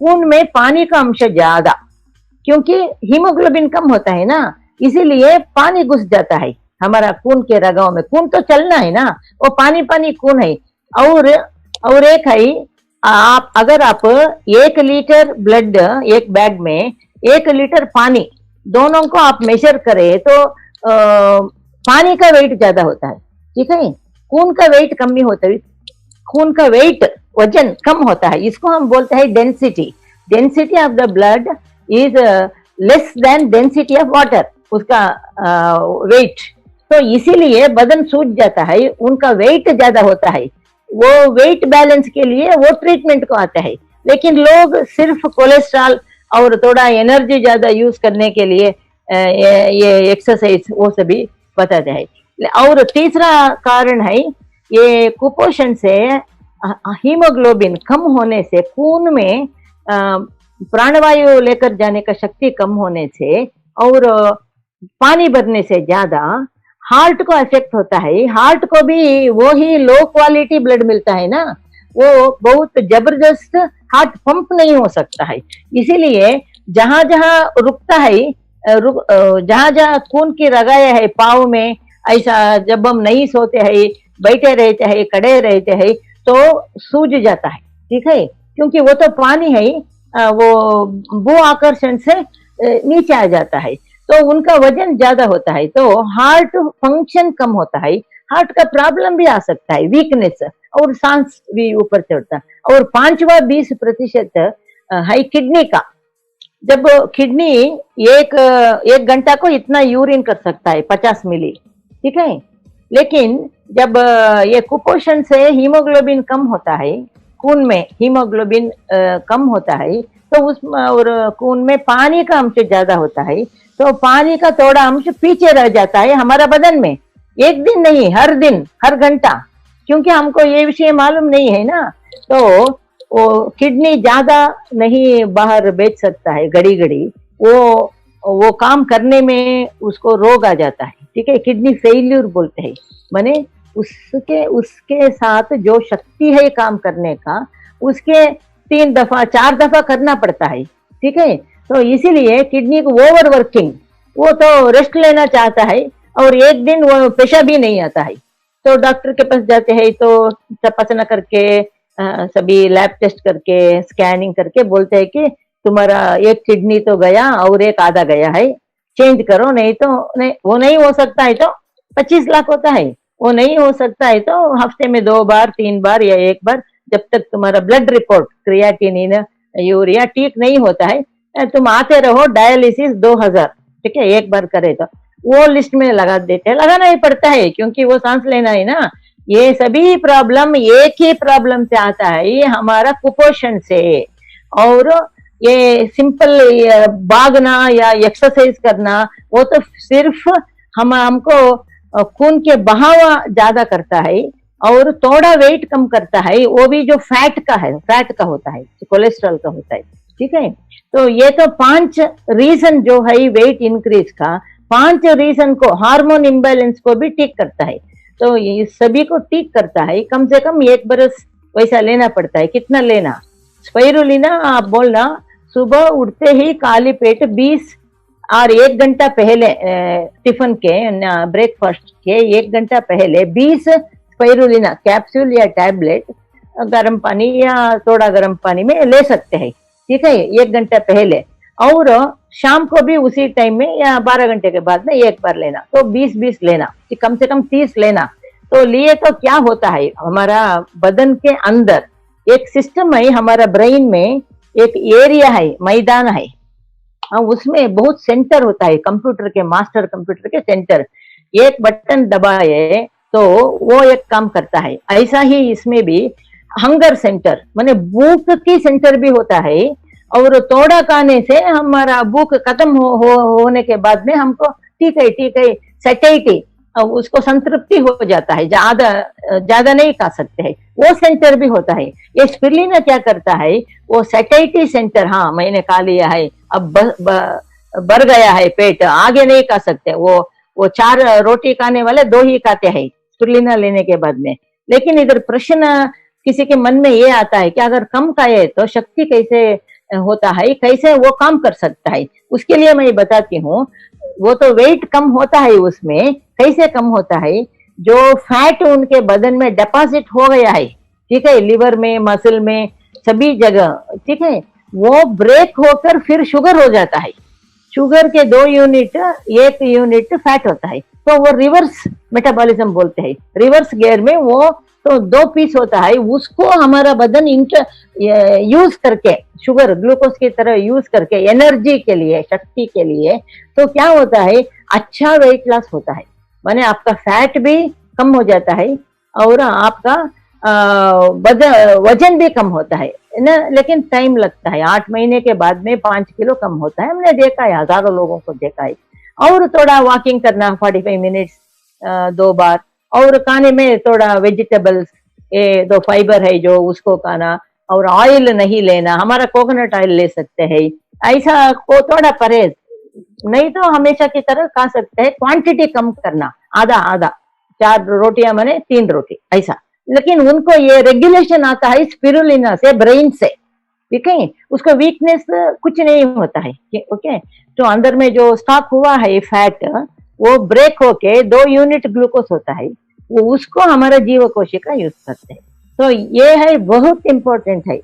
खून में पानी का अंश ज्यादा, क्योंकि हीमोग्लोबिन कम होता है ना, इसीलिए पानी घुस जाता है हमारा खून के रगों में। खून तो चलना है ना, वो पानी पानी खून है। और एक है, आप अगर आप 1 लीटर ब्लड एक बैग में 1 लीटर पानी, दोनों को आप मेजर करें तो पानी का वेट ज्यादा होता है, ठीक है, खून का वेट कम ही होता है। खून का वेट, वजन कम होता है, इसको हम बोलते हैं density. Density of the blood is less than density of water, उसका वेट। तो इसीलिए बदन सूज जाता है, उनका वेट ज्यादा होता है, वो वेट बैलेंस के लिए वो ट्रीटमेंट को आता है। लेकिन लोग सिर्फ कोलेस्ट्रॉल और थोड़ा एनर्जी ज्यादा यूज करने के लिए ये एक्सरसाइज वो सभी बताते हैं। और तीसरा कारण है ये कुपोषण से, हीमोग्लोबिन कम होने से, खून में प्राणवायु लेकर जाने का शक्ति कम होने से और पानी भरने से ज्यादा हार्ट को अफेक्ट होता है, हार्ट को भी वो ही लो क्वालिटी ब्लड मिलता है ना, वो बहुत जबरदस्त हार्ट पंप नहीं हो सकता है। इसीलिए जहां जहां रुकता है, जहां जहां खून की रगाया है पाँव में, ऐसा जब हम नहीं सोते हैं, बैठे रहते हैं, खड़े रहते हैं, तो सूज जाता है, ठीक है, क्योंकि वो तो पानी है, वो भू आकर्षण से नीचे आ जाता है, तो उनका वजन ज्यादा होता है, तो हार्ट फंक्शन कम होता है, हार्ट का प्रॉब्लम भी आ सकता है, वीकनेस, और सांस भी ऊपर चढ़ता है। और 5-20% है किडनी का। जब किडनी एक घंटा को इतना यूरिन कर सकता है, 50 मिली, ठीक है, लेकिन जब ये कुपोषण से हीमोग्लोबिन कम होता है, खून में हीमोग्लोबिन कम होता है, तो उस और खून में पानी का अंश ज्यादा होता है, तो पानी का थोड़ा अंश पीछे रह जाता है हमारा बदन में, एक दिन नहीं, हर दिन, हर घंटा, क्योंकि हमको ये विषय मालूम नहीं है ना, तो वो किडनी ज्यादा नहीं बाहर बेच सकता है, घड़ी घड़ी वो काम करने में उसको रोग आ जाता है, ठीक है, किडनी फेल्यूर बोलते हैं, माने उसके साथ जो शक्ति है काम करने का, उसके 3 दफा 4 दफा करना पड़ता है, ठीक है, तो इसीलिए किडनी को ओवर वर्किंग, वो तो रेस्ट लेना चाहता है, और एक दिन वो पेशा भी नहीं आता है, तो डॉक्टर के पास जाते हैं, तो तपासना करके सभी लैब टेस्ट करके स्कैनिंग करके बोलते हैं कि तुम्हारा एक किडनी तो गया और एक आधा गया है, चेंज करो, नहीं तो नहीं, वो नहीं हो सकता है तो 25 लाख होता है, वो नहीं हो सकता है तो हफ्ते में 2 बार 3 बार या 1 बार, जब तक तुम्हारा ब्लड रिपोर्ट क्रिएटिनिन यूरिया ठीक नहीं होता है, तुम आते रहो, डायलिसिस 2000, ठीक है, 1 बार करे तो वो लिस्ट में लगा देते हैं, लगाना ही पड़ता है, क्योंकि वो सांस लेना है ना। ये सभी प्रॉब्लम एक ही प्रॉब्लम से आता है, ये हमारा कुपोषण से, और ये सिंपल भागना या एक्सरसाइज करना, वो तो सिर्फ हमको खून के बहाव ज्यादा करता है और थोड़ा वेट कम करता है, वो भी जो फैट का होता है, कोलेस्ट्रॉल का होता है, ठीक है। तो ये तो 5 रीजन जो है वेट इंक्रीज का, 5 रीजन को, हार्मोन इम्बैलेंस को भी ठीक करता है, तो ये सभी को ठीक करता है। कम से कम 1 बरस वैसा लेना पड़ता है। कितना लेना? स्पाइरुलिना आप बोलना, सुबह उठते ही खाली पेट 20 और 1 घंटा पहले टिफिन के ब्रेकफास्ट के 1 घंटा पहले 20 स्पाइरुलिना कैप्सूल या टैबलेट गर्म पानी या थोड़ा गर्म पानी में ले सकते हैं, ठीक है, 1 घंटा पहले, और शाम को भी उसी टाइम में या 12 घंटे के बाद में 1 बार लेना, तो 20-20 लेना, कम से कम 30 लेना। तो लिए तो क्या होता है, हमारा बदन के अंदर एक सिस्टम है, हमारा ब्रेन में एक एरिया है, मैदान है, उसमें बहुत सेंटर होता है, कंप्यूटर के, मास्टर कंप्यूटर के सेंटर, एक बटन दबाए तो वो एक काम करता है। ऐसा ही इसमें भी हंगर सेंटर माने भूख की सेंटर भी होता है, और थोड़ा खाने से हमारा भूख खत्म होने के बाद में हमको ठीक है सैटिस्फाइटी, उसको संतृप्ति हो जाता है, ज्यादा नहीं खा सकते हैं, वो सेंटर भी होता है। ये स्पिरुलिना क्या करता है, वो सैटिस्फाइटी सेंटर, हाँ मैंने खा लिया है, अब भर गया है पेट, आगे नहीं खा सकते, वो 4 रोटी खाने वाले 2 ही खाते हैं स्पिरुलिना लेने के बाद में। लेकिन इधर प्रश्न किसी के मन में ये आता है कि अगर कम खाए तो शक्ति कैसे होता है, कैसे वो काम कर सकता है। उसके लिए मैं बताती हूँ, वो तो वेट कम होता है, उसमें कैसे कम होता है, जो फैट उनके बदन में डिपॉजिट हो गया है, ठीक है, लिवर में, मसल में, सभी जगह, ठीक है, वो ब्रेक होकर फिर शुगर हो जाता है। शुगर के 2 यूनिट, 1 यूनिट फैट होता है, तो वो रिवर्स मेटाबॉलिज्म बोलते हैं, रिवर्स गियर में वो तो 2 पीस होता है, उसको हमारा बदन यूज करके, शुगर ग्लूकोज की तरह यूज करके एनर्जी के लिए, शक्ति के लिए, तो क्या होता है, अच्छा वेट लॉस होता है, माने आपका फैट भी कम हो जाता है और आपका वजन भी कम होता है ना। लेकिन टाइम लगता है, 8 महीने के बाद में 5 किलो कम होता है, हमने देखा है, हजारों लोगों को देखा है। और थोड़ा वॉकिंग करना 45 मिनट्स 2 बार, और खाने में थोड़ा वेजिटेबल्स, 2 फाइबर है जो उसको खाना, और ऑयल नहीं लेना, हमारा कोकोनट ऑयल ले सकते हैं, ऐसा को थोड़ा परहेज, नहीं तो हमेशा की तरह खा सकते हैं, क्वांटिटी कम करना, आधा आधा, 4 रोटियां माने 3 रोटी ऐसा। लेकिन उनको ये रेगुलेशन आता है स्पिरुलिना से, ब्रेन से, ठीक है। उसको वीकनेस कुछ नहीं होता है, ओके। तो अंदर में जो स्टॉक हुआ है फैट, वो ब्रेक होके 2 यूनिट ग्लूकोज होता है, वो उसको हमारा जीव कोशिका यूज करते हैं। तो ये है बहुत इंपॉर्टेंट है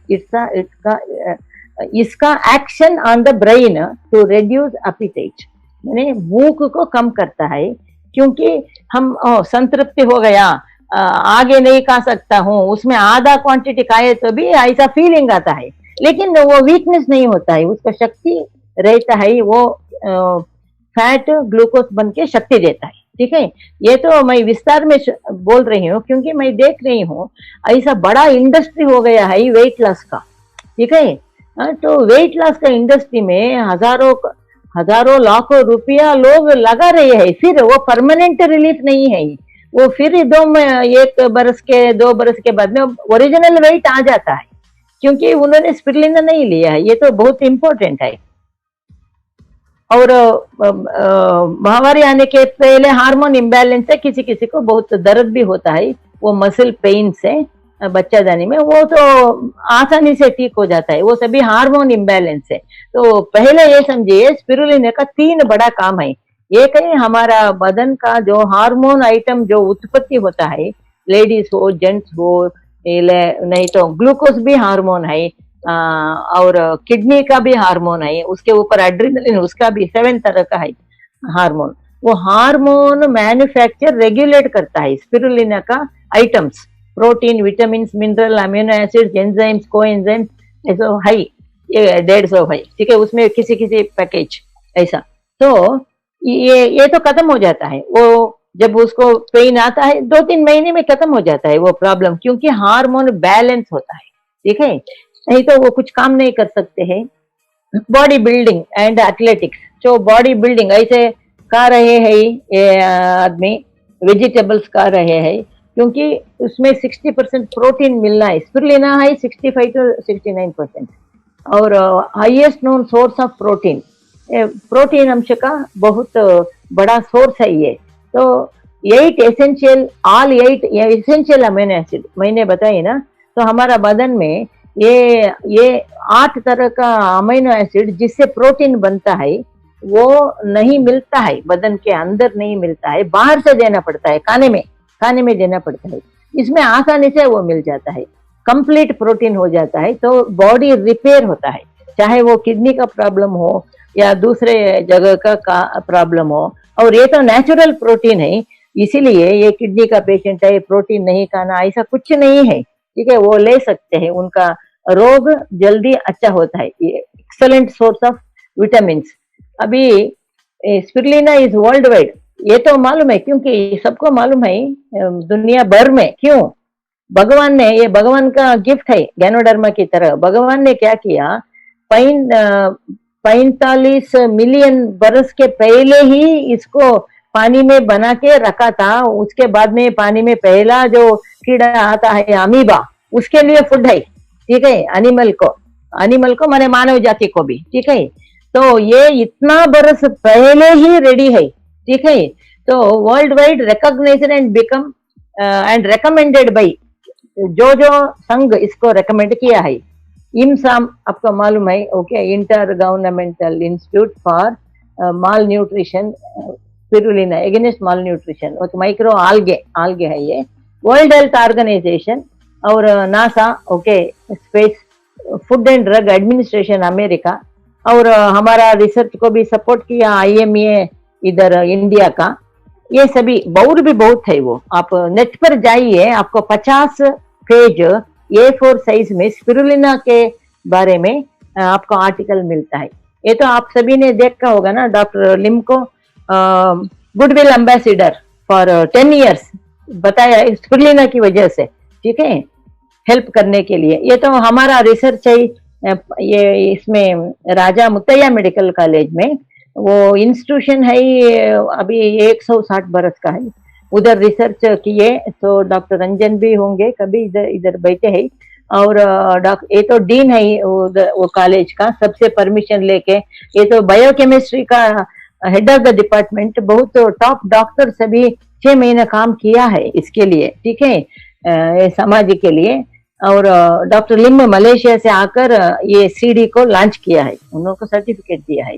इसका action on the brain to reduce appetite, यानी भूख को कम करता है। क्योंकि हम संतृप्ति हो गया, आगे नहीं खा सकता हूँ, उसमें आधा क्वांटिटी खाए तो भी ऐसा फीलिंग आता है, लेकिन वो वीकनेस नहीं होता है, उसका शक्ति रहता है, वो फैट ग्लूकोज बन के शक्ति देता है, ठीक है। ये तो मैं विस्तार में बोल रही हूँ क्योंकि मैं देख रही हूँ ऐसा बड़ा इंडस्ट्री हो गया है वेट लॉस का, ठीक है। तो वेट लॉस का इंडस्ट्री में हजारों लाखों रुपया लोग लगा रहे हैं, फिर वो परमानेंट रिलीफ नहीं है, वो फिर 1 बरस के 2 बरस के बाद में ओरिजिनल वेट आ जाता है, क्योंकि उन्होंने स्पिरुलिना नहीं लिया है। ये तो बहुत इंपॉर्टेंट है। और महामारी आने के पहले हार्मोन इम्बैलेंस से किसी किसी को बहुत दर्द भी होता है, वो मसल पेन से बच्चादानी में, वो तो आसानी से ठीक हो जाता है, वो सभी हार्मोन इम्बैलेंस है। तो पहले ये समझिए स्पिरुलिना का 3 बड़ा काम है। एक है हमारा बदन का जो हार्मोन आइटम जो उत्पत्ति होता है, लेडीज हो जेंट्स हो, नहीं तो ग्लूकोज भी हार्मोन है, और किडनी का भी हार्मोन है, उसके ऊपर एड्रेनलिन, उसका भी 7 तरह का है हार्मोन। वो हार्मोन मैन्युफैक्चर रेगुलेट करता है स्पिरुलिना का items, protein, vitamin, mineral, amino acid, enzymes, coenzymes, ऐसा है, ये 150 है, ठीक है। उसमें किसी किसी पैकेज ऐसा। तो ये तो खत्म हो जाता है, वो जब उसको पेन आता है 2-3 महीने में खत्म हो जाता है वो प्रॉब्लम, क्योंकि हार्मोन बैलेंस होता है, ठीक है। नहीं तो वो कुछ काम नहीं कर सकते हैं। बॉडी बिल्डिंग एंड एथलेटिक्स, जो बॉडी बिल्डिंग ऐसे खा रहे हैं ये आदमी, वेजिटेबल्स खा रहे हैं, क्योंकि उसमें 60% प्रोटीन मिलना है, स्पिरुलिना है 65 to 69%, और highest known source of protein, protein अंश का बहुत बड़ा सोर्स है ये। तो 8 essential, all 8 essential amino acid मैंने बताई ना, तो हमारा बदन में ये 8 तरह का अमीनो एसिड जिससे प्रोटीन बनता है, वो नहीं मिलता है बदन के अंदर, नहीं मिलता है, बाहर से देना पड़ता है, खाने में देना पड़ता है। इसमें आसानी से वो मिल जाता है, कंप्लीट प्रोटीन हो जाता है, तो बॉडी रिपेयर होता है, चाहे वो किडनी का प्रॉब्लम हो या दूसरे जगह का प्रॉब्लम हो। और ये तो नेचुरल प्रोटीन है, इसीलिए ये किडनी का पेशेंट है, प्रोटीन नहीं खाना ऐसा कुछ नहीं है, ठीक है, वो ले सकते हैं, उनका रोग जल्दी अच्छा होता है। ये एक्सेलेंट सोर्स ऑफ विटामिन। अभी स्पिरुलिना इज वर्ल्ड वाइड, ये तो मालूम है, क्योंकि सबको मालूम है दुनिया भर में। क्यों? भगवान ने, ये भगवान का गिफ्ट है गैनोडर्मा की तरह। भगवान ने क्या किया, 45 मिलियन बरस के पहले ही इसको पानी में बना के रखा था। उसके बाद में पानी में पहला जो कीड़ा आता है अमीबा, उसके लिए फूड है, ठीक है, एनिमल को माने मानव जाति को भी, ठीक है। तो ये इतना बरस पहले ही रेडी है, ठीक है। तो world wide recognised and become and recommended by, जो संघ इसको रिकमेंड किया है, इमसाम आपको मालूम है, okay, intergovernmental institute for malnutrition, spirulina against malnutrition, micro algae है ये, वर्ल्ड हेल्थ ऑर्गेनाइजेशन और NASA, okay, space, food and drug administration America, और हमारा रिसर्च को भी सपोर्ट किया IMA इधर इंडिया का। ये सभी और भी बहुत है। वो आप नेट पर जाइए, आपको 50 पेज A4 साइज में स्पिरुलिना के बारे में आपको आर्टिकल मिलता है। ये तो आप सभी ने देखा होगा ना, डॉक्टर लिम को गुडविल एम्बेसडर फॉर 10 years बताया स्पिरुलिना की वजह से, ठीक है, हेल्प करने के लिए। ये तो हमारा रिसर्च है, ये इसमें राजा मुत्तैया मेडिकल कॉलेज में वो इंस्टीट्यूशन है, अभी 160 बरस का है, उधर रिसर्च किए। तो डॉक्टर रंजन भी होंगे, कभी इधर बैठे हैं, और ये तो डीन है वो कॉलेज का, सबसे परमिशन लेके। ये तो बायोकेमिस्ट्री का हेड ऑफ द डिपार्टमेंट, बहुत टॉप डॉक्टर सभी 6 महीने काम किया है इसके लिए, ठीक है, समाज के लिए। और डॉक्टर लिम मलेशिया से आकर ये सीडी को लॉन्च किया है, उनको सर्टिफिकेट दिया है।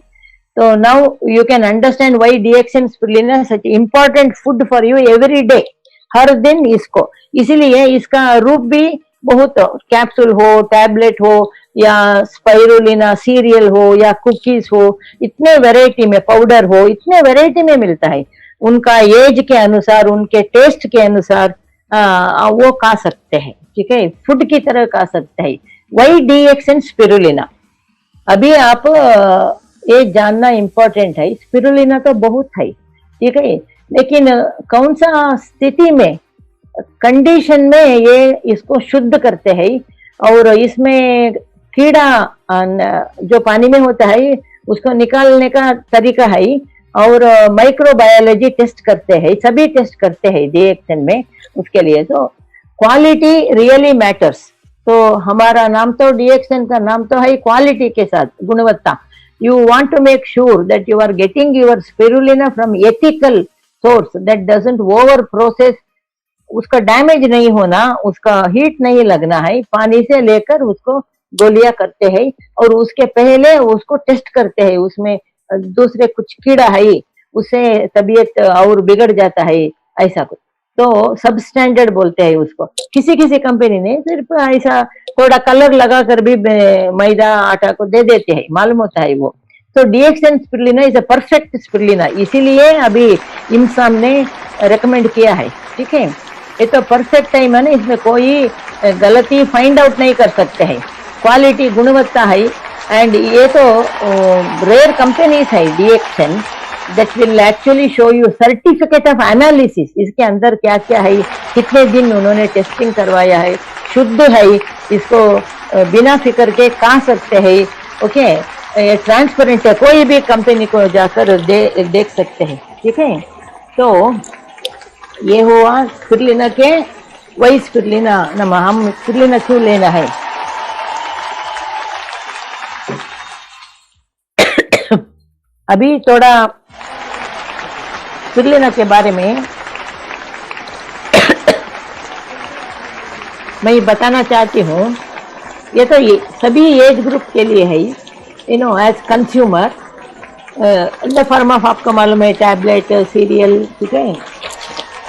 तो now you can understand why DXN spirulina such important food for you every day, हर दिन इसको। इसीलिए इसका रूप भी बहुत, कैप्सूल हो, टैबलेट हो, या स्पाइरुलिना सीरियल हो, या कुकीज हो, इतने वैरायटी में, पाउडर हो, इतने वैरायटी में मिलता है। उनका एज के अनुसार, उनके टेस्ट के अनुसार वो खा सकते हैं, ठीक है, फूड की तरह खा सकते हैं। वही डीएक्सएन स्पिरुलिना। अभी आप ये जानना इम्पोर्टेंट है, स्पिरुलिना तो बहुत है, ठीक है, लेकिन कौन सा स्थिति में, कंडीशन में ये इसको शुद्ध करते हैं, और इसमें कीड़ा जो पानी में होता है उसको निकालने का तरीका है, और माइक्रोबायोलॉजी टेस्ट करते हैं, सभी टेस्ट करते हैं डीएक्सएन में उसके लिए। तो क्वालिटी रियली मैटर्स। तो हमारा नाम तो डीएक्सएन का नाम तो है क्वालिटी के साथ, गुणवत्ता। You want to make sure that you are getting your spirulina from ethical source that doesn't over process, उसका डैमेज नहीं होना, उसका हीट नहीं लगना है, पानी से लेकर उसको गोलियां करते हैं, और उसके पहले उसको टेस्ट करते हैं, उसमें दूसरे कुछ कीड़ा है, उससे तबीयत और बिगड़ जाता है, ऐसा कुछ। तो सब स्टैंडर्ड बोलते हैं उसको। किसी किसी कंपनी ने सिर्फ ऐसा थोड़ा कलर लगा कर भी मैदा आटा को दे देते हैं, मालूम होता है वो। तो DXN spirulina is a perfect spirulina, इसीलिए अभी इमसाम ने रेकमेंड किया है, ठीक है। ये तो परफेक्ट है, माने इसमें कोई गलती फाइंड आउट नहीं कर सकते हैं, क्वालिटी गुणवत्ता है। एंड ये तो रेयर कंपनीज है DXN that will actually show you certificate of analysis, इसके अंदर क्या क्या है, कितने दिन उन्होंने टेस्टिंग करवाया है, शुद्ध है, इसको बिना फिक्र के खा सकते हैं, ओके, ट्रांसपेरेंट है, कोई भी कंपनी को जाकर देख सकते हैं, ठीक है। तो ये हुआ स्पिरुलिना के, वही स्पिरुलिना नम, हम स्पिरुलिना क्यों लेना है। अभी थोड़ा स्पिरुलिना के बारे में मैं बताना चाहती हूँ। ये तो ये सभी एज ग्रुप के लिए है, you know, as consumer. In the form of, आपको मालूम है, टैबलेट, सीरियल, ठीक है,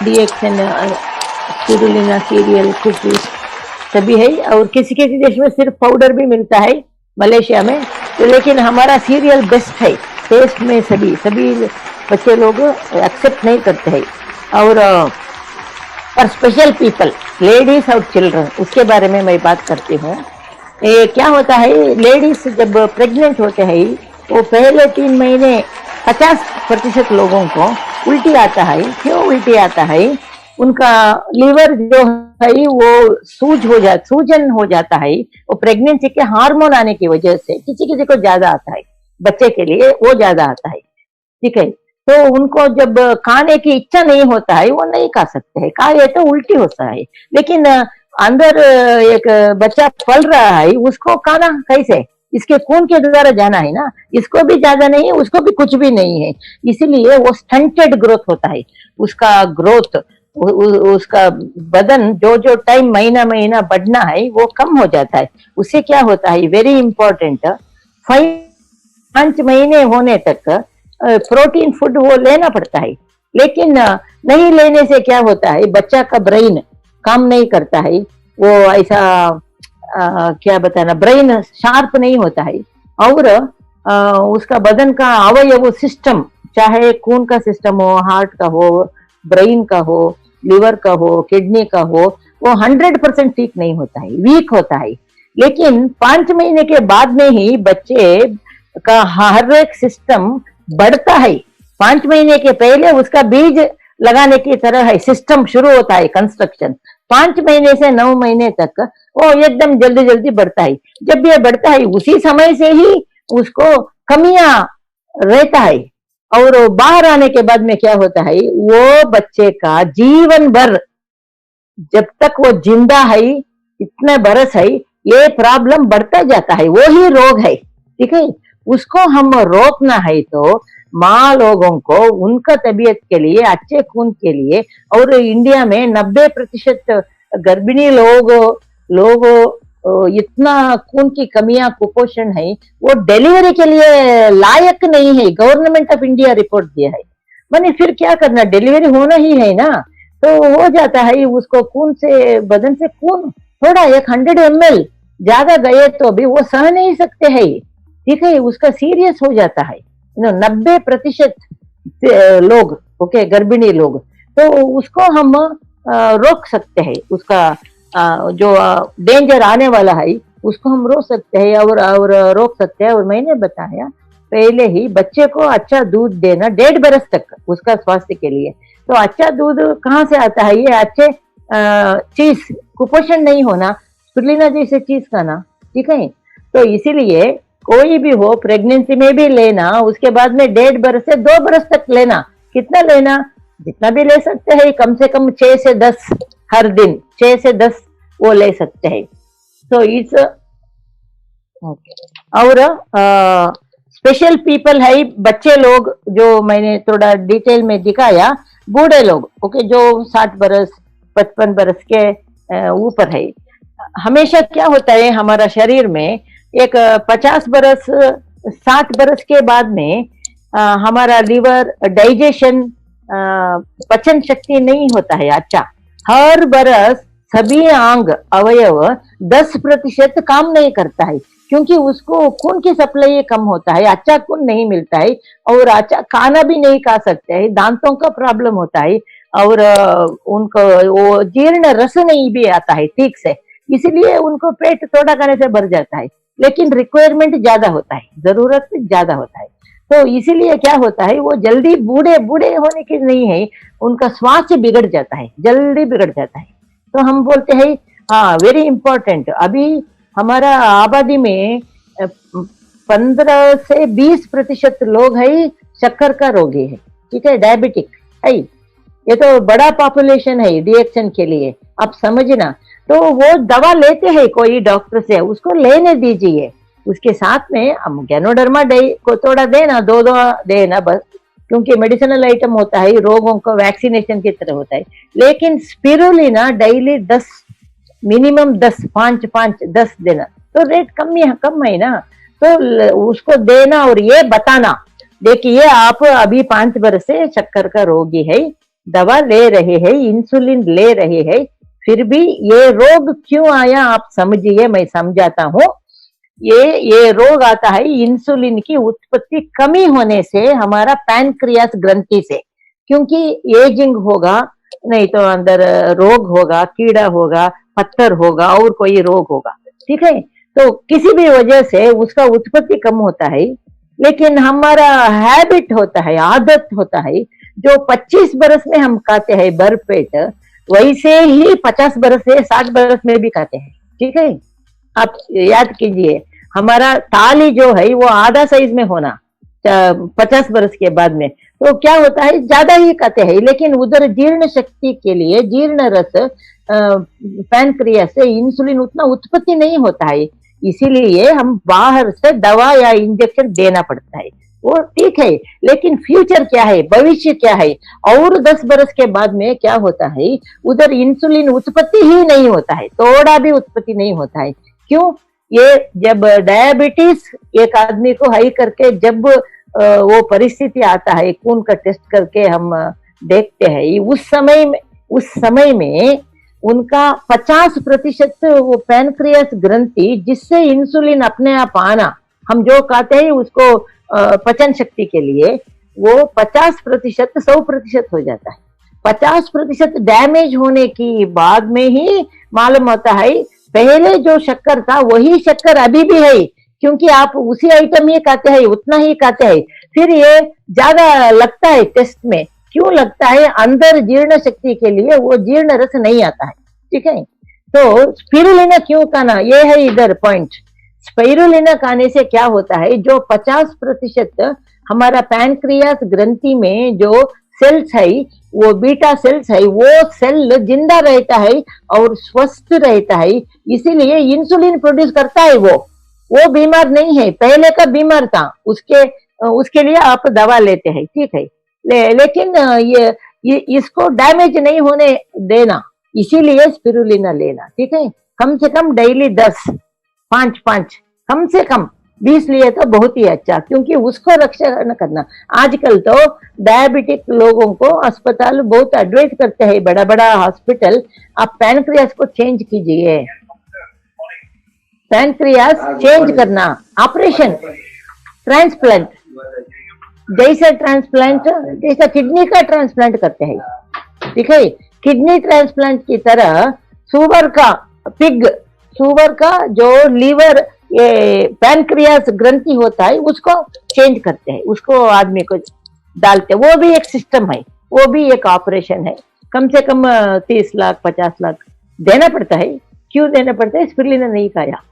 डीएक्सएन स्पिरुलिना सीरियल, कुकीज सभी है। और किसी किसी देश में सिर्फ पाउडर भी मिलता है, मलेशिया में तो, लेकिन हमारा सीरियल बेस्ट है टेस्ट में। सभी बच्चे लोग एक्सेप्ट नहीं करते हैं। और स्पेशल पीपल, लेडीज और चिल्ड्रन, उसके बारे में मैं बात करती हूँ। क्या होता है, लेडीज जब प्रेग्नेंट होते हैं वो पहले 3 महीने 50% लोगों को उल्टी आता है। क्यों उल्टी आता है, उनका लीवर जो है वो सूजन हो जाता है, वो प्रेगनेंसी के हार्मोन आने की वजह से। किसी किसी को ज्यादा आता है, बच्चे के लिए वो ज्यादा आता है, ठीक है। तो उनको जब खाने की इच्छा नहीं होता है वो नहीं खा सकते हैं, खाए तो उल्टी होता है। लेकिन अंदर एक बच्चा पल रहा है, उसको खाना कैसे, इसके खून के द्वारा जाना है ना, इसको भी ज्यादा नहीं है, उसको भी कुछ भी नहीं है, इसीलिए वो स्टंटेड ग्रोथ होता है। उसका ग्रोथ, उसका बदन जो टाइम महीना बढ़ना है वो कम हो जाता है। उससे क्या होता है, वेरी इंपॉर्टेंट, 5 महीने होने तक प्रोटीन फूड वो लेना पड़ता है। लेकिन नहीं लेने से क्या होता है, बच्चा का ब्रेन काम नहीं करता है, वो ऐसा क्या बताना, ब्रेन शार्प नहीं होता है। और उसका बदन का अवयव सिस्टम, चाहे खून का सिस्टम हो, हार्ट का हो, ब्रेन का हो, लिवर का हो, किडनी का हो, वो 100% ठीक नहीं होता है, वीक होता है। लेकिन 5 महीने के बाद में ही बच्चे का हर एक सिस्टम बढ़ता है। 5 महीने के पहले उसका बीज लगाने की तरह है, सिस्टम शुरू होता है, कंस्ट्रक्शन। 5 महीने से 9 महीने तक वो एकदम जल्दी जल्दी बढ़ता है। जब ये बढ़ता है उसी समय से ही उसको कमियां रहता है, और बाहर आने के बाद में क्या होता है, वो बच्चे का जीवन भर, जब तक वो जिंदा है, इतने बरस है, ये प्रॉब्लम बढ़ता जाता है, वो ही रोग है, ठीक है। उसको हम रोकना है तो माँ लोगों को उनका तबीयत के लिए, अच्छे खून के लिए, और इंडिया में 90% गर्भिणी लोग इतना खून की कमियां, कुपोषण है, वो डिलीवरी के लिए लायक नहीं है, गवर्नमेंट ऑफ इंडिया रिपोर्ट दिया है। मैंने फिर क्या करना, डिलीवरी होना ही है ना, तो हो जाता है उसको खून से, बदन से खून थोड़ा 100 ml ज्यादा गए तो भी वो सह नहीं सकते हैं, ठीक है, उसका सीरियस हो जाता है। 90% लोग, ओके, गर्भिणी लोग, तो उसको हम रोक सकते हैं, उसका जो डेंजर आने वाला है उसको हम रोक सकते हैं, और रोक सकते हैं। और मैंने बताया पहले ही बच्चे को अच्छा दूध देना 1.5 बरस तक उसका स्वास्थ्य के लिए। तो अच्छा दूध कहाँ से आता है, ये अच्छे चीज, कुपोषण नहीं होना, स्पिरुलिना जैसे चीज खाना, ठीक है। तो इसीलिए कोई भी हो, प्रेगनेंसी में भी लेना, उसके बाद में 1.5 बरस से 2 बरस तक लेना। कितना लेना, जितना भी ले सकते हैं, कम से कम 6 से 10 हर दिन, 6 से 10 वो ले सकते हैं। तो इस और स्पेशल पीपल है, बच्चे लोग जो मैंने थोड़ा डिटेल में दिखाया, बूढ़े लोग, ओके, जो 60 बरस 55 बरस के ऊपर है। हमेशा क्या होता है हमारा शरीर में, एक 50 बरस 60 बरस के बाद में हमारा लिवर, डाइजेशन, पचन शक्ति नहीं होता है अच्छा। हर बरस सभी अंग अवयव 10% काम नहीं करता है, क्योंकि उसको खून की सप्लाई कम होता है, अच्छा खून नहीं मिलता है, और अच्छा खाना भी नहीं खा सकते हैं, दांतों का प्रॉब्लम होता है, और उनको वो जीर्ण रस नहीं भी आता है ठीक से, इसलिए उनको पेट थोड़ा खाने से भर जाता है, लेकिन रिक्वायरमेंट ज्यादा होता है, जरूरत ज्यादा होता है। तो इसीलिए क्या होता है, वो जल्दी बूढ़े होने की नहीं है, उनका स्वास्थ्य बिगड़ जाता है, जल्दी बिगड़ जाता है। तो हम बोलते हैं, हाँ, वेरी इंपॉर्टेंट, अभी हमारा आबादी में 15 से 20% लोग है शक्कर का रोगी है, ठीक है, डायबिटिक है। ये तो बड़ा पॉपुलेशन है डीएक्सन के लिए, आप समझना। तो वो दवा लेते हैं कोई डॉक्टर से, उसको लेने दीजिए, उसके साथ में हम गैनोडर्मा को थोड़ा देना, 2 देना बस, क्योंकि मेडिसिनल आइटम होता है, रोगों को वैक्सीनेशन की तरह होता है। लेकिन स्पिरुलिना डेली 10, मिनिमम 10, 5-5-10 देना, तो रेट कम है ना, तो उसको देना और ये बताना, देखिए आप अभी 5 बरस से शक्कर का रोगी है, दवा ले रहे हैं, इंसुलिन ले रहे हैं, फिर भी ये रोग क्यों आया आप समझिए, मैं समझाता हूँ। ये रोग आता है इंसुलिन की उत्पत्ति कमी होने से, हमारा पैनक्रियास ग्रंथि से, क्योंकि एजिंग होगा, नहीं तो अंदर रोग होगा, कीड़ा होगा, पत्थर होगा, और कोई रोग होगा, ठीक है। तो किसी भी वजह से उसका उत्पत्ति कम होता है, लेकिन हमारा हैबिट होता है, आदत होता है, जो 25 बरस में हम खाते हैं भरपेट, वैसे ही 50 बरस से 60 बरस में भी खाते हैं, ठीक है। आप याद कीजिए, हमारा थाली जो है वो आधा साइज में होना 50 बरस के बाद में, तो क्या होता है, ज्यादा ही खाते हैं, लेकिन उधर जीर्ण शक्ति के लिए, जीर्ण रस, पैनक्रिया से इंसुलिन उतना उत्पत्ति नहीं होता है, इसीलिए हम बाहर से दवा या इंजेक्शन देना पड़ता है। वो ठीक है, लेकिन फ्यूचर क्या है, भविष्य क्या है, और 10 बरस के बाद में क्या होता है, उधर इंसुलिन उत्पत्ति ही नहीं होता है, थोड़ा भी उत्पत्ति नहीं होता है। क्यों? ये जब डायबिटीज एक आदमी को हाई करके, जब वो परिस्थिति आता है, खून का टेस्ट करके हम देखते हैं, उस समय में उनका 50% वो पैनक्रियास ग्रंथि, जिससे इंसुलिन अपने आप आना, हम जो खाते हैं उसको पचन शक्ति के लिए, वो 50% 100% हो जाता है। 50% डैमेज होने की बाद में ही मालूम होता है, पहले जो शक्कर था वही शक्कर अभी भी है, क्योंकि आप उसी आइटम ही खाते हैं, उतना ही खाते हैं, फिर ये ज्यादा लगता है टेस्ट में। क्यों लगता है? अंदर जीर्ण शक्ति के लिए वो जीर्ण रस नहीं आता है, ठीक है। तो स्पिरुलिना क्यों खाना, ये है इधर पॉइंट। स्पिरुलिना खाने से क्या होता है, जो 50% हमारा पैनक्रियास ग्रंथि में जो सेल्स है, वो बीटा सेल्स है, वो सेल जिंदा रहता है और स्वस्थ रहता है, इसीलिए इंसुलिन प्रोड्यूस करता है। वो बीमार नहीं है, पहले का बीमार था, उसके उसके लिए आप दवा लेते हैं, ठीक है। लेकिन ये इसको डैमेज नहीं होने देना, इसीलिए स्पिरुलिना लेना, ठीक है। कम से कम डेली 10, 5 कम से कम 20 लिए तो बहुत ही अच्छा, क्योंकि उसको रक्षा करना। आजकल तो डायबिटिक लोगों को अस्पताल बहुत एडवाइस करते हैं, बड़ा बड़ा हॉस्पिटल, आप पैनक्रियास को चेंज कीजिए, पैनक्रियास चेंज करना, ऑपरेशन, ट्रांसप्लांट, जैसे ट्रांसप्लांट, जैसा किडनी का ट्रांसप्लांट करते हैं, ठीक है। किडनी ट्रांसप्लांट की तरह सुअर का, सुअर का जो लीवर, ये पैनक्रियास ग्रंथि होता है, उसको चेंज करते हैं, उसको आदमी को डालते हैं। वो भी एक सिस्टम है, वो भी एक ऑपरेशन है। कम से कम 30 लाख 50 लाख देना पड़ता है। क्यों देना पड़ता है? स्पिरुलिना नहीं खाया।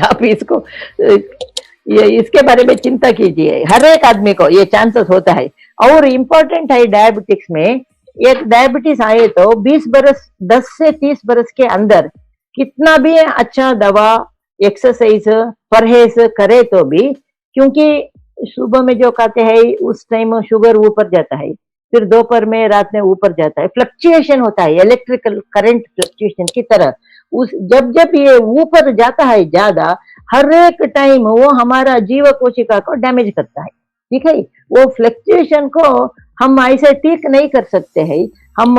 आप इसको, ये इसके बारे में चिंता कीजिए, हर एक आदमी को ये चांसेस होता है। और इम्पोर्टेंट है डायबिटिक्स में, एक डायबिटीज आए तो 20 बरस, 10 से 30 बरस के अंदर कितना भी अच्छा दवा, एक्सरसाइज, परहेज करे तो भी, क्योंकि सुबह में जो खाते हैं उस टाइम शुगर ऊपर जाता है, फिर दोपहर में, रात में ऊपर जाता है, फ्लक्चुएशन होता है, इलेक्ट्रिकल करंट फ्लक्चुएशन की तरह। उस जब ये ऊपर जाता है ज्यादा, हर एक टाइम वो हमारा जीव कोशिका को डैमेज करता है, ठीक है। वो फ्लक्चुएशन को हम ऐसे ठीक नहीं कर सकते हैं। हम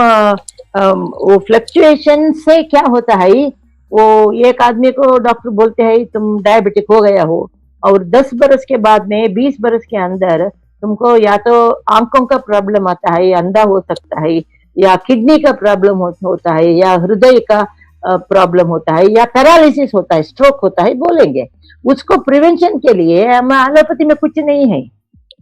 वो फ्लक्चुएशन से क्या होता है, वो एक आदमी को डॉक्टर बोलते हैं तुम डायबिटिक हो गया हो, और 10 बरस के बाद में, 20 बरस के अंदर तुमको या तो आंखों का प्रॉब्लम आता है, अंधा हो सकता है, या किडनी का प्रॉब्लम होता है, या हृदय का प्रॉब्लम होता है, या पैरालिसिस होता है, स्ट्रोक होता है, बोलेंगे। उसको प्रिवेंशन के लिए हम एलोपैथी में कुछ नहीं है,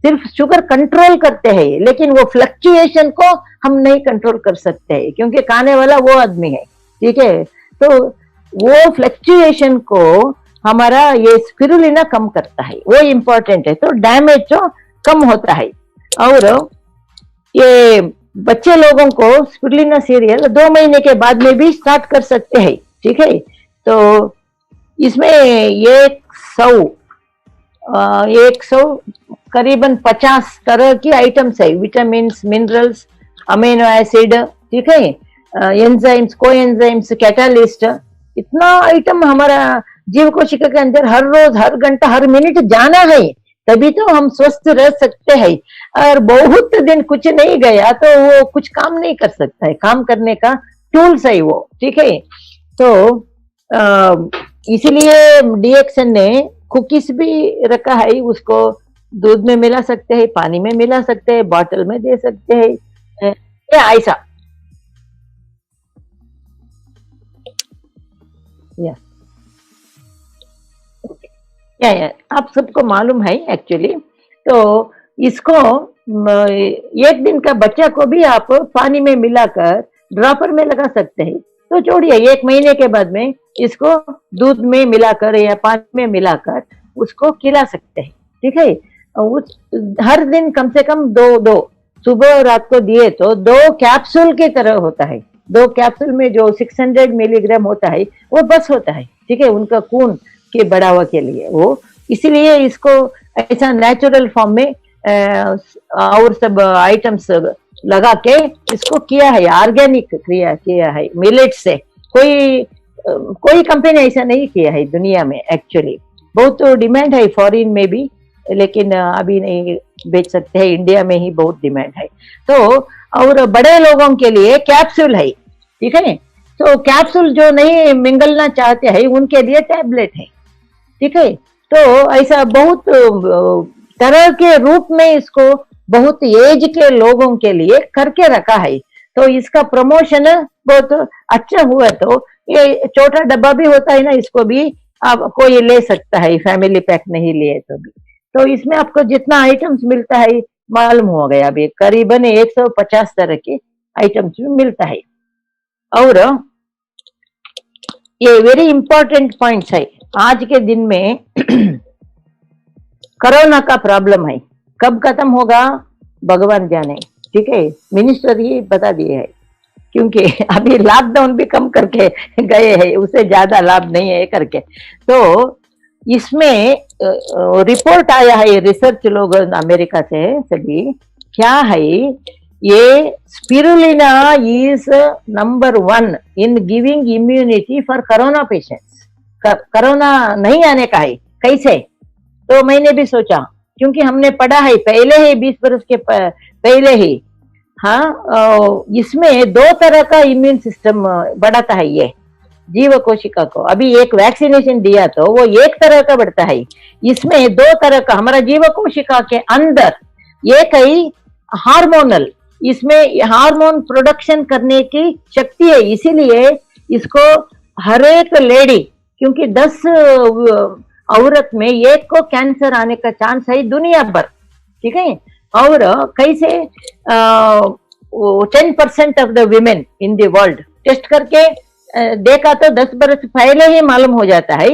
सिर्फ शुगर कंट्रोल करते हैं, लेकिन वो फ्लक्चुएशन को हम नहीं कंट्रोल कर सकते हैं, क्योंकि खाने वाला वो आदमी है, ठीक है। तो वो फ्लक्चुएशन को हमारा ये स्पिरुलिना कम करता है, वो इम्पोर्टेंट है। तो डैमेज तो कम होता है। और ये बच्चे लोगों को स्पिरुलिना सीरियल 2 महीने के बाद में भी स्टार्ट कर सकते हैं, ठीक है। तो इसमें 100 करीबन 50 तरह की आइटम्स है, विटामिन, मिनरल्स, अमीनो एसिड, ठीक है, एंजाइम्स, कोएंजाइम्स, कैटालिस्ट, इतना आइटम हमारा जीव कोशिका के अंदर हर रोज, हर घंटा, हर मिनट जाना है, तभी तो हम स्वस्थ रह सकते हैं। और बहुत दिन कुछ नहीं गया तो वो कुछ काम नहीं कर सकता है, काम करने का टूल्स है वो, ठीक है। तो इसलिए डीएक्सन ने कुकीज भी रखा है, उसको दूध में मिला सकते हैं, पानी में मिला सकते हैं, बॉटल में दे सकते हैं, या ऐसा। या आप सबको मालूम है एक्चुअली। तो इसको एक दिन का बच्चा को भी आप पानी में मिलाकर ड्रॉपर में लगा सकते हैं। तो छोड़िए, 1 महीने के बाद में इसको दूध में मिलाकर या पानी में मिलाकर उसको खिला सकते हैं, ठीक है। उस हर दिन कम से कम 2 सुबह और रात को दिए तो 2 कैप्सूल की तरह होता है। 2 कैप्सूल में जो 600 मिलीग्राम होता है वो बस होता है, ठीक है, उनका खून के बढ़ावा के लिए वो। इसीलिए इसको ऐसा नेचुरल फॉर्म में और सब आइटम्स लगा के इसको किया है, ऑर्गेनिक क्रिया किया है मिलेट से। कोई कंपनी ऐसा नहीं किया है दुनिया में एक्चुअली। बहुत डिमांड है फॉरेन में भी, लेकिन अभी नहीं बेच सकते हैं, इंडिया में ही बहुत डिमांड है। तो और बड़े लोगों के लिए कैप्सूल है, ठीक है। तो कैप्सूल जो नहीं मिंगलना चाहते हैं उनके लिए टैबलेट है, ठीक है। तो ऐसा बहुत तरह के रूप में इसको बहुत एज के लोगों के लिए करके रखा है। तो इसका प्रमोशन बहुत अच्छा हुआ। तो ये छोटा डब्बा भी होता है ना, इसको भी आप कोई ले सकता है, फैमिली पैक नहीं लिए तो भी। तो इसमें आपको जितना आइटम्स मिलता है मालूम हो गया, अभी करीबन 150 तरह के आइटम्स भी मिलता है। और ये वेरी इंपॉर्टेंट पॉइंट्स है आज के दिन में। कोरोना का प्रॉब्लम है, कब खत्म होगा भगवान जाने, ठीक है। मिनिस्टर ही बता दिए है, क्योंकि अभी लॉकडाउन भी कम करके गए हैं, उससे ज्यादा लाभ नहीं है करके। तो इसमें रिपोर्ट आया है, रिसर्च लोग अमेरिका से सभी, क्या है ये spirulina is number 1 in giving immunity for corona patients. Corona नहीं आने का है कैसे, तो मैंने भी सोचा, क्योंकि हमने पढ़ा है पहले ही 20 वर्ष के पहले ही, हाँ, इसमें 2 तरह का इम्यून सिस्टम बढ़ाता है ये जीव कोशिका को। अभी एक वैक्सीनेशन दिया तो वो एक तरह का बढ़ता है, इसमें 2 तरह का हमारा जीव कोशिका के अंदर एक है हार्मोनल, इसमें हार्मोन प्रोडक्शन करने की शक्ति है, इसीलिए इसको हर एक लेडी, क्योंकि 10 औरत में एक को कैंसर आने का चांस है दुनिया भर, ठीक है। और कैसे 10% of the women in the world test करके देखा तो 10 बरस पहले ही मालूम हो जाता है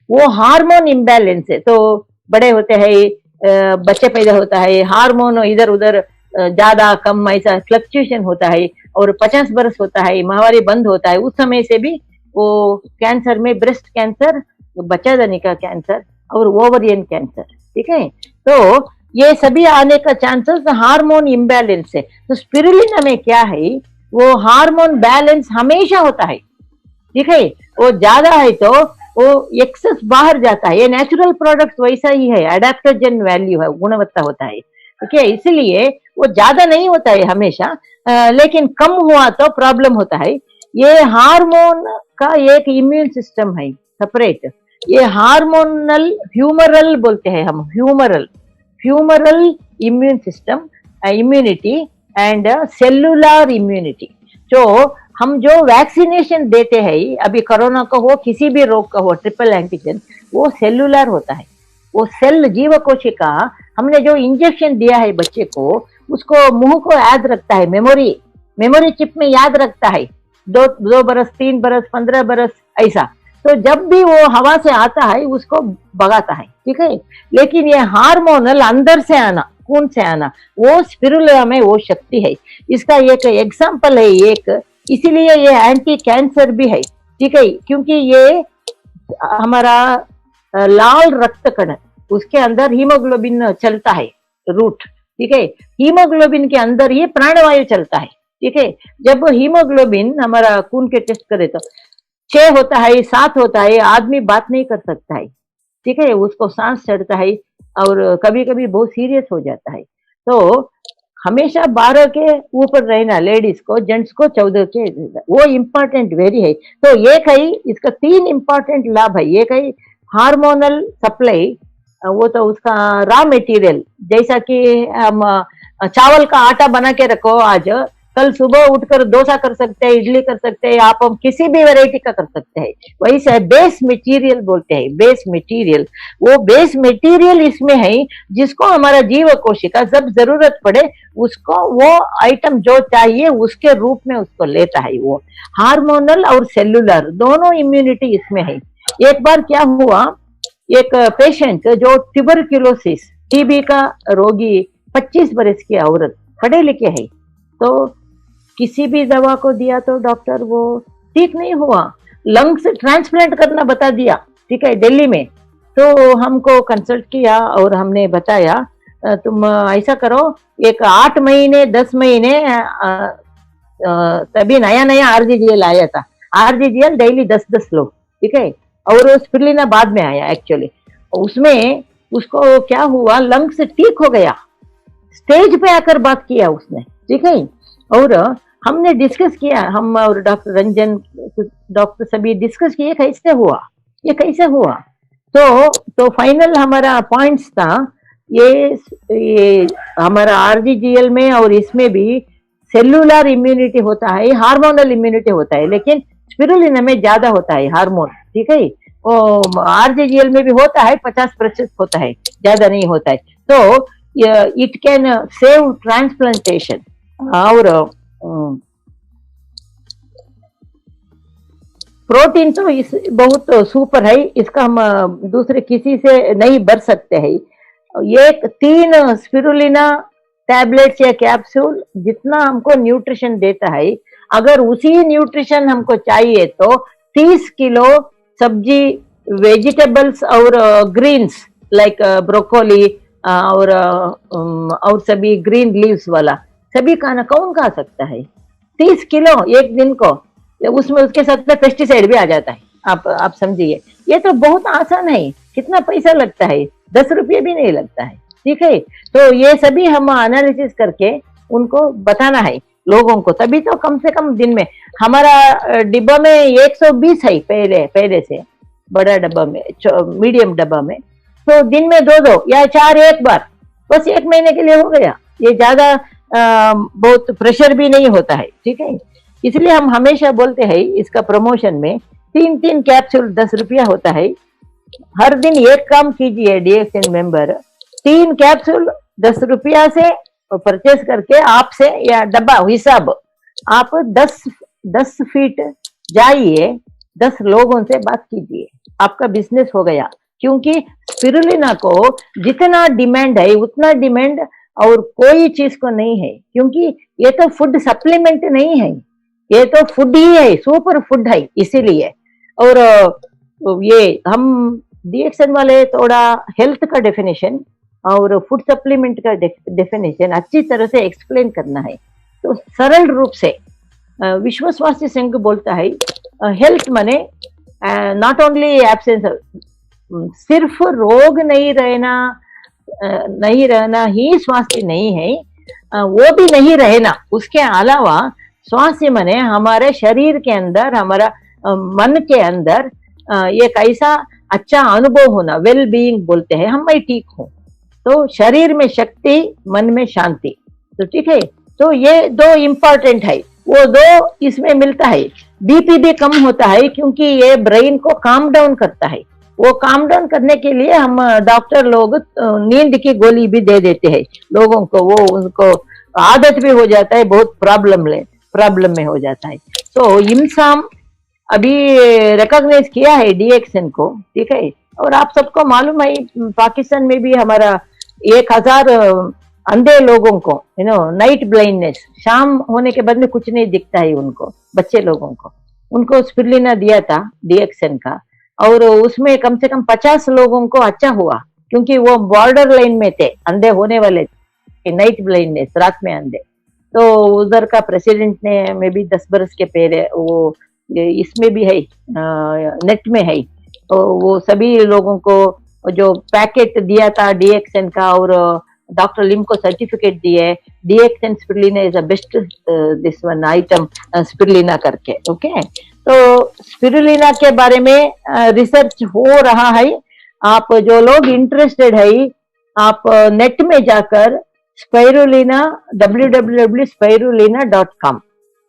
वो हार्मोन इम्बैलेंस है। तो बड़े होते हैं, बच्चे पैदा होता है, हार्मोन इधर उधर ज्यादा कम ऐसा फ्लक्चुएशन होता है, और 50 बरस होता है माहवारी बंद होता है, उस समय से भी वो कैंसर में ब्रेस्ट कैंसर, बच्चा दानी का कैंसर और ओवरियन कैंसर, ठीक है। तो ये सभी आने का चांसेस हार्मोन इम्बैलेंस है। तो स्पिरुलिना में क्या है, वो हार्मोन बैलेंस हमेशा होता है, ठीक है। वो ज्यादा है तो वो एक्सेस बाहर जाता है, ये नेचुरल प्रोडक्ट वैसा ही है, एडेप्टोजन वैल्यू है, गुणवत्ता होता है, ठीक है। इसलिए वो ज्यादा नहीं होता है हमेशा, लेकिन कम हुआ तो प्रॉब्लम होता है। ये हार्मोन का एक इम्यून सिस्टम है सेपरेट, ये हार्मोनल ह्यूमरल बोलते हैं हम, humoral immune system, immunity and cellular immunity. जो हम जो वैक्सीनेशन देते हैं, अभी कोरोना का हो, किसी भी रोग का हो, ट्रिपल एंटीजन, वो सेलुलर होता है, वो सेल जीव कोशिका, हमने जो इंजेक्शन दिया है बच्चे को, उसको मुंह को याद रखता है, मेमोरी चिप में याद रखता है, 2 बरस 3 बरस 15 बरस ऐसा। तो जब भी वो हवा से आता है उसको भगाता है, ठीक है। लेकिन ये हार्मोनल अंदर से आना, खून से आना, वो स्पिरुलिना में वो शक्ति है। इसका एक एग्जाम्पल है एक, इसीलिए ये एंटी कैंसर भी है, ठीक है, क्योंकि ये हमारा लाल रक्त कण, उसके अंदर हीमोग्लोबिन चलता है, रूट, ठीक है। हीमोग्लोबिन के अंदर ही प्राणवायु चलता है, ठीक है। जब हीमोग्लोबिन हमारा खून के टेस्ट करे तो 6 होता है, 7 होता है, आदमी बात नहीं कर सकता है, ठीक है, उसको सांस चढ़ता है और कभी कभी बहुत सीरियस हो जाता है। तो हमेशा 12 के ऊपर रहना लेडीज को, जेंट्स को 14 के, वो इम्पोर्टेंट वेरी है। तो एक है इसका 3 इम्पोर्टेंट लाभ है। एक है हार्मोनल सप्लाई, वो तो उसका रॉ मटेरियल, जैसा कि हम चावल का आटा बना के रखो आज, कल सुबह उठकर डोसा कर सकते हैं, इडली कर सकते हैं, आप किसी भी वैरायटी का कर सकते हैं। वैसे बेस मटेरियल बोलते हैं, बेस मटेरियल, वो बेस मटेरियल इसमें है जिसको हमारा जीव कोशिका जब जरूरत पड़े उसको वो आइटम जो चाहिए उसके रूप में उसको लेता है। वो हार्मोनल और सेलुलर दोनों इम्यूनिटी इसमें है। एक बार क्या हुआ, एक पेशेंट जो ट्यूबरक्यूलोसिस, टीबी का रोगी, 25 बरस की औरत, पढ़े लिखे है, तो किसी भी दवा को दिया तो डॉक्टर वो ठीक नहीं हुआ, लंग्स ट्रांसप्लांट करना बता दिया, ठीक है, दिल्ली में। तो हमको कंसल्ट किया और हमने बताया तुम ऐसा करो, एक 8 महीने 10 महीने, तभी नया नया आरजीजीएल आया था, आरजीजीएल डेली 10-10 लोग, ठीक है, और स्पिरुलिना बाद में आया एक्चुअली। उसमें उसको क्या हुआ, लंग्स ठीक हो गया, स्टेज पे आकर बात किया उसने, ठीक है। और हमने डिस्कस किया, हम और डॉक्टर रंजन, डॉक्टर सभी डिस्कस किए कैसे हुआ, ये कैसे हुआ। तो फाइनल हमारा पॉइंट्स था ये हमारा आरजीजीएल में और इसमें भी सेलुलर इम्यूनिटी होता है, हार्मोनल इम्यूनिटी होता है, लेकिन स्पिरुलिना में ज्यादा होता है हार्मोन, ठीक है। वो आरजीजीएल में भी होता है, 50% होता है, ज्यादा नहीं होता है। तो इट कैन सेव ट्रांसप्लांटेशन। और प्रोटीन तो इस बहुत सुपर है, इसका हम दूसरे किसी से नहीं बर सकते हैं। ये 3 स्पिरुलिना टैबलेट्स या कैप्सूल जितना हमको न्यूट्रिशन देता है, अगर उसी न्यूट्रिशन हमको चाहिए तो 30 किलो सब्जी वेजिटेबल्स और ग्रीन्स लाइक ब्रोकोली और सभी ग्रीन लीव्स वाला सभी खाना कौन खा सकता है? 30 किलो एक दिन को, उसमें उसके साथ में पेस्टिसाइड भी आ जाता है। आप समझिए, ये तो बहुत आसान है। कितना पैसा लगता है? 10 रुपये भी नहीं लगता है। ठीक है, तो ये सभी हम एनालिसिस करके उनको बताना है लोगों को, तभी तो कम से कम दिन में हमारा डिब्बा में 120 है पहले से, बड़ा डब्बा में, मीडियम डब्बा में, तो दिन में 2 या 4 एक बार, बस 1 महीने के लिए हो गया। ये ज्यादा बहुत प्रेशर भी नहीं होता है। ठीक है, इसलिए हम हमेशा बोलते हैं इसका प्रमोशन में 3 कैप्सूल 10 रुपया होता है। हर दिन एक काम कीजिए डीएक्सएन मेंबर, 3 कैप्सूल 10 रुपया से परचेस करके आपसे या डब्बा हिसाब आप 10 फीट जाइए, 10 लोगों से बात कीजिए, आपका बिजनेस हो गया। क्योंकि स्पिरुलिना को जितना डिमांड है उतना डिमांड और कोई चीज को नहीं है, क्योंकि ये तो फूड सप्लीमेंट नहीं है, ये तो फूड ही है, सुपर फूड है इसीलिए। और ये हम डीएक्सएन वाले थोड़ा हेल्थ का डेफिनेशन और फूड सप्लीमेंट का डेफिनेशन अच्छी तरह से एक्सप्लेन करना है। तो सरल रूप से विश्व स्वास्थ्य संघ बोलता है हेल्थ माने नॉट ओनली एब्सेंस, सिर्फ रोग नहीं रहना ही स्वास्थ्य नहीं है, वो भी नहीं रहना। उसके अलावा स्वास्थ्य माने हमारे शरीर के अंदर, हमारा मन के अंदर एक ऐसा अच्छा अनुभव होना, वेल बीइंग बोलते हैं हम, मैं ठीक हूँ। तो शरीर में शक्ति, मन में शांति। तो ठीक है, तो ये 2 इम्पोर्टेंट है, वो 2 इसमें मिलता है। बीपी भी कम होता है क्योंकि ये ब्रेन को काम डाउन करता है। वो काम डाउन करने के लिए हम डॉक्टर लोग नींद की गोली भी दे देते हैं लोगों को, वो उनको आदत भी हो जाता है, बहुत प्रॉब्लम में हो जाता है। तो इमसाम अभी रिकॉग्नाइज किया है डीएक्सएन को। ठीक है, और आप सबको मालूम है पाकिस्तान में भी हमारा 1000 अंधे लोगों को, नाइट ब्लाइंडनेस, शाम होने के बाद में कुछ नहीं दिखता है उनको, बच्चे लोगों को, उनको स्पिरुलिना दिया था डीएक्सएन का, और उसमें कम से कम 50 लोगों को अच्छा हुआ, क्योंकि वो बॉर्डर लाइन में थे, अंधे होने वाले थे, नाइट ब्लाइंडनेस, रात में अंधे। तो उधर का प्रेसिडेंट ने में भी 10 बरस के पहले वो इसमें भी है, नेट में है, तो वो सभी लोगों को जो पैकेट दिया था डीएक्सएन का, और डॉक्टर लिम को सर्टिफिकेट दिए, DXN spirulina is the best this one item spirulina करके। ओके, तो स्पिरुलिना के बारे में रिसर्च हो रहा है। आप जो लोग इंटरेस्टेड है, आप नेट में जाकर स्पाइरुलिना www.spirulina.com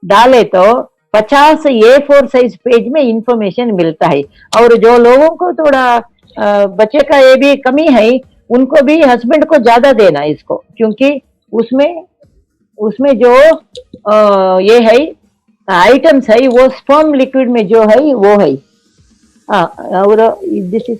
डाले तो 50 A4 साइज पेज में इंफॉर्मेशन मिलता है। और जो लोगों को थोड़ा बच्चे का ये भी कमी है, उनको भी हस्बैंड को ज्यादा देना इसको, क्योंकि उसमें जो ये है आइटम्स है, वो स्पर्म लिक्विड में जो है वो है। और दिस इज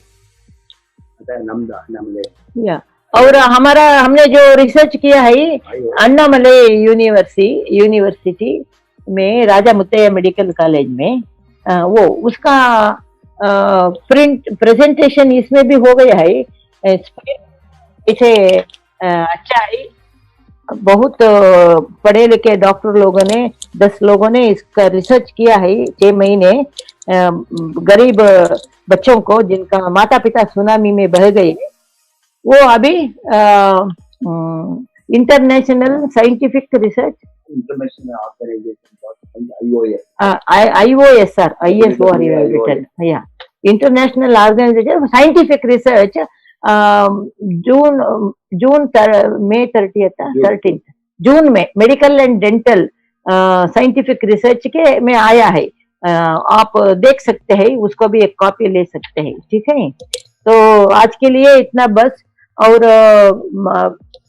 या, और हमने जो रिसर्च किया है अन्नामले यूनिवर्सिटी में, राजा मुत्तैया मेडिकल कॉलेज में, वो उसका प्रेजेंटेशन इसमें भी हो गया है। इसे अच्छा है, बहुत पढ़े लिखे डॉक्टर लोगों ने, 10 लोगों ने इसका रिसर्च किया है 6 महीने। गरीब बच्चों को जिनका माता पिता सुनामी में बह गए, वो अभी international scientific research international organization scientific research मई 13 जून में medical and dental scientific research के में आया है। आप देख सकते हैं, उसको भी एक कॉपी ले सकते हैं। ठीक है, तो आज के लिए इतना बस। और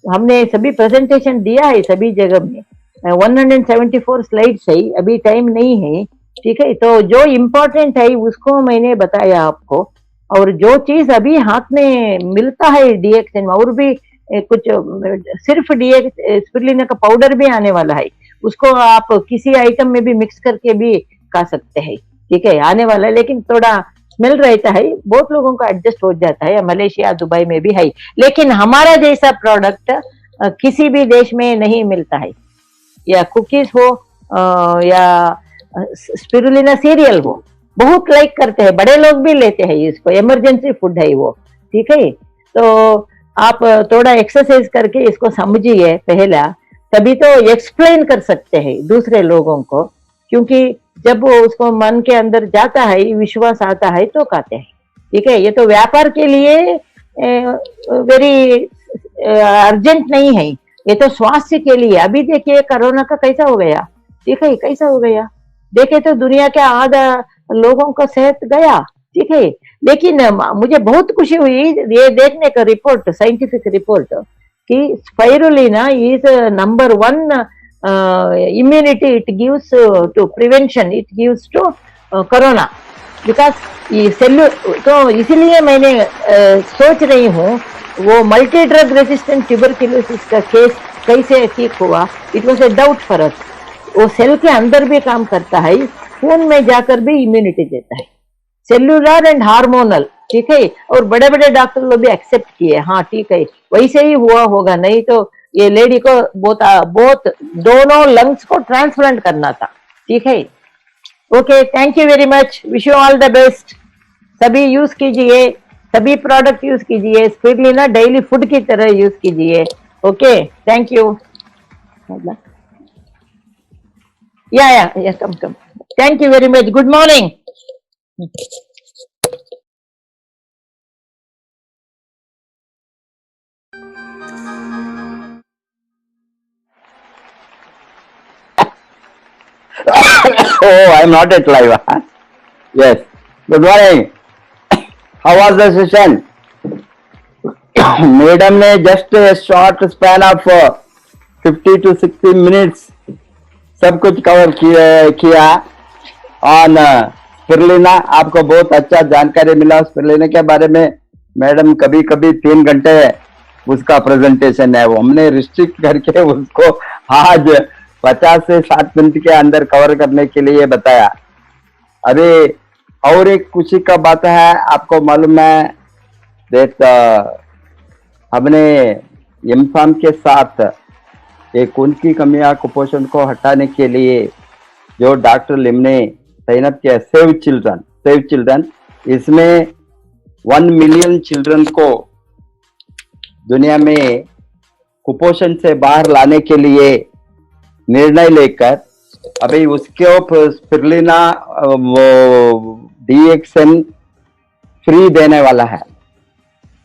हमने सभी प्रेजेंटेशन दिया है सभी जगह में, 174 स्लाइड्स है, अभी टाइम नहीं है। ठीक है, तो जो इम्पोर्टेंट है उसको मैंने बताया आपको, और जो चीज अभी हाथ में मिलता है डीएक्सएन में, और भी कुछ सिर्फ स्पिरुलिना का पाउडर भी आने वाला है, उसको आप किसी आइटम में भी मिक्स करके भी खा सकते हैं। ठीक है, आने वाला है, लेकिन थोड़ा स्मेल रहता है, बहुत लोगों को एडजस्ट हो जाता है, मलेशिया दुबई में भी है, लेकिन हमारा जैसा प्रोडक्ट किसी भी देश में नहीं मिलता है। या कुकीज हो या स्पिरुलिना सीरियल हो, बहुत लाइक करते हैं, बड़े लोग भी लेते हैं इसको, इमरजेंसी फूड है वो, ठीक है। तो आप थोड़ा एक्सरसाइज करके इसको समझिए पहला, तभी तो एक्सप्लेन कर सकते हैं दूसरे लोगों को, क्योंकि जब वो उसको मन के अंदर जाता है, विश्वास आता है तो खाते हैं, ठीक है। ये तो व्यापार के लिए वेरी अर्जेंट नहीं है, ये तो स्वास्थ्य के लिए। अभी देखिए कोरोना का कैसा हो गया, ठीक है, कैसा हो गया, देखे तो दुनिया के आधा लोगों का सेहत गया, ठीक है। लेकिन मुझे बहुत खुशी हुई ये देखने का रिपोर्ट, साइंटिफिक रिपोर्ट, कि spirulina is number 1 immunity it gives to prevention, it gives to corona, because ये सेल्यू, तो इसीलिए मैंने सोच रही हूँ वो मल्टी ड्रग रेजिस्टेंट ट्यूबरक्यूलोसिस का केस कैसे ठीक हुआ, it was a doubt for us. वो सेल के अंदर भी काम करता है, खून में जाकर भी इम्यूनिटी देता है, सेल्यूलर एंड हार्मोनल, ठीक है। और बड़े बड़े डॉक्टर लोग भी एक्सेप्ट किए, हाँ ठीक है वैसे ही हुआ होगा, नहीं तो ये लेडी को बहुत दोनों लंग्स को ट्रांसप्लांट करना था, ठीक है। Okay, thank you very much, wish you all the best. सभी यूज कीजिए, सभी प्रोडक्ट यूज कीजिए, स्पिरुलिना डेली फूड की तरह यूज कीजिए। Okay, thank you. या कम, thank you very much, good morning. Oh, I'm not at live. Huh? Yes. Good morning. How was the session? Madam ने just short span of 50 to 60 minutes सब कुछ cover किया on spirulina. आपको बहुत अच्छा जानकारी मिला स्पिरुलिना के बारे में। मैडम कभी कभी 3 घंटे उसका प्रेजेंटेशन है, वो हमने रिस्ट्रिक्ट करके उसको आज 50 से 60 मिनट के अंदर कवर करने के लिए बताया। अभी और एक खुशी का बात है, आपको मालूम है देख हमने एमफाम के साथ एक खून की कमियां कुपोषण को हटाने के लिए जो डॉक्टर लिम ने तैनात किया, सेव चिल्ड्रन, इसमें 1 मिलियन चिल्ड्रन को दुनिया में कुपोषण से बाहर लाने के लिए निर्णय लेकर अभी उसके स्पिरुलिना वो DXN फ्री देने वाला है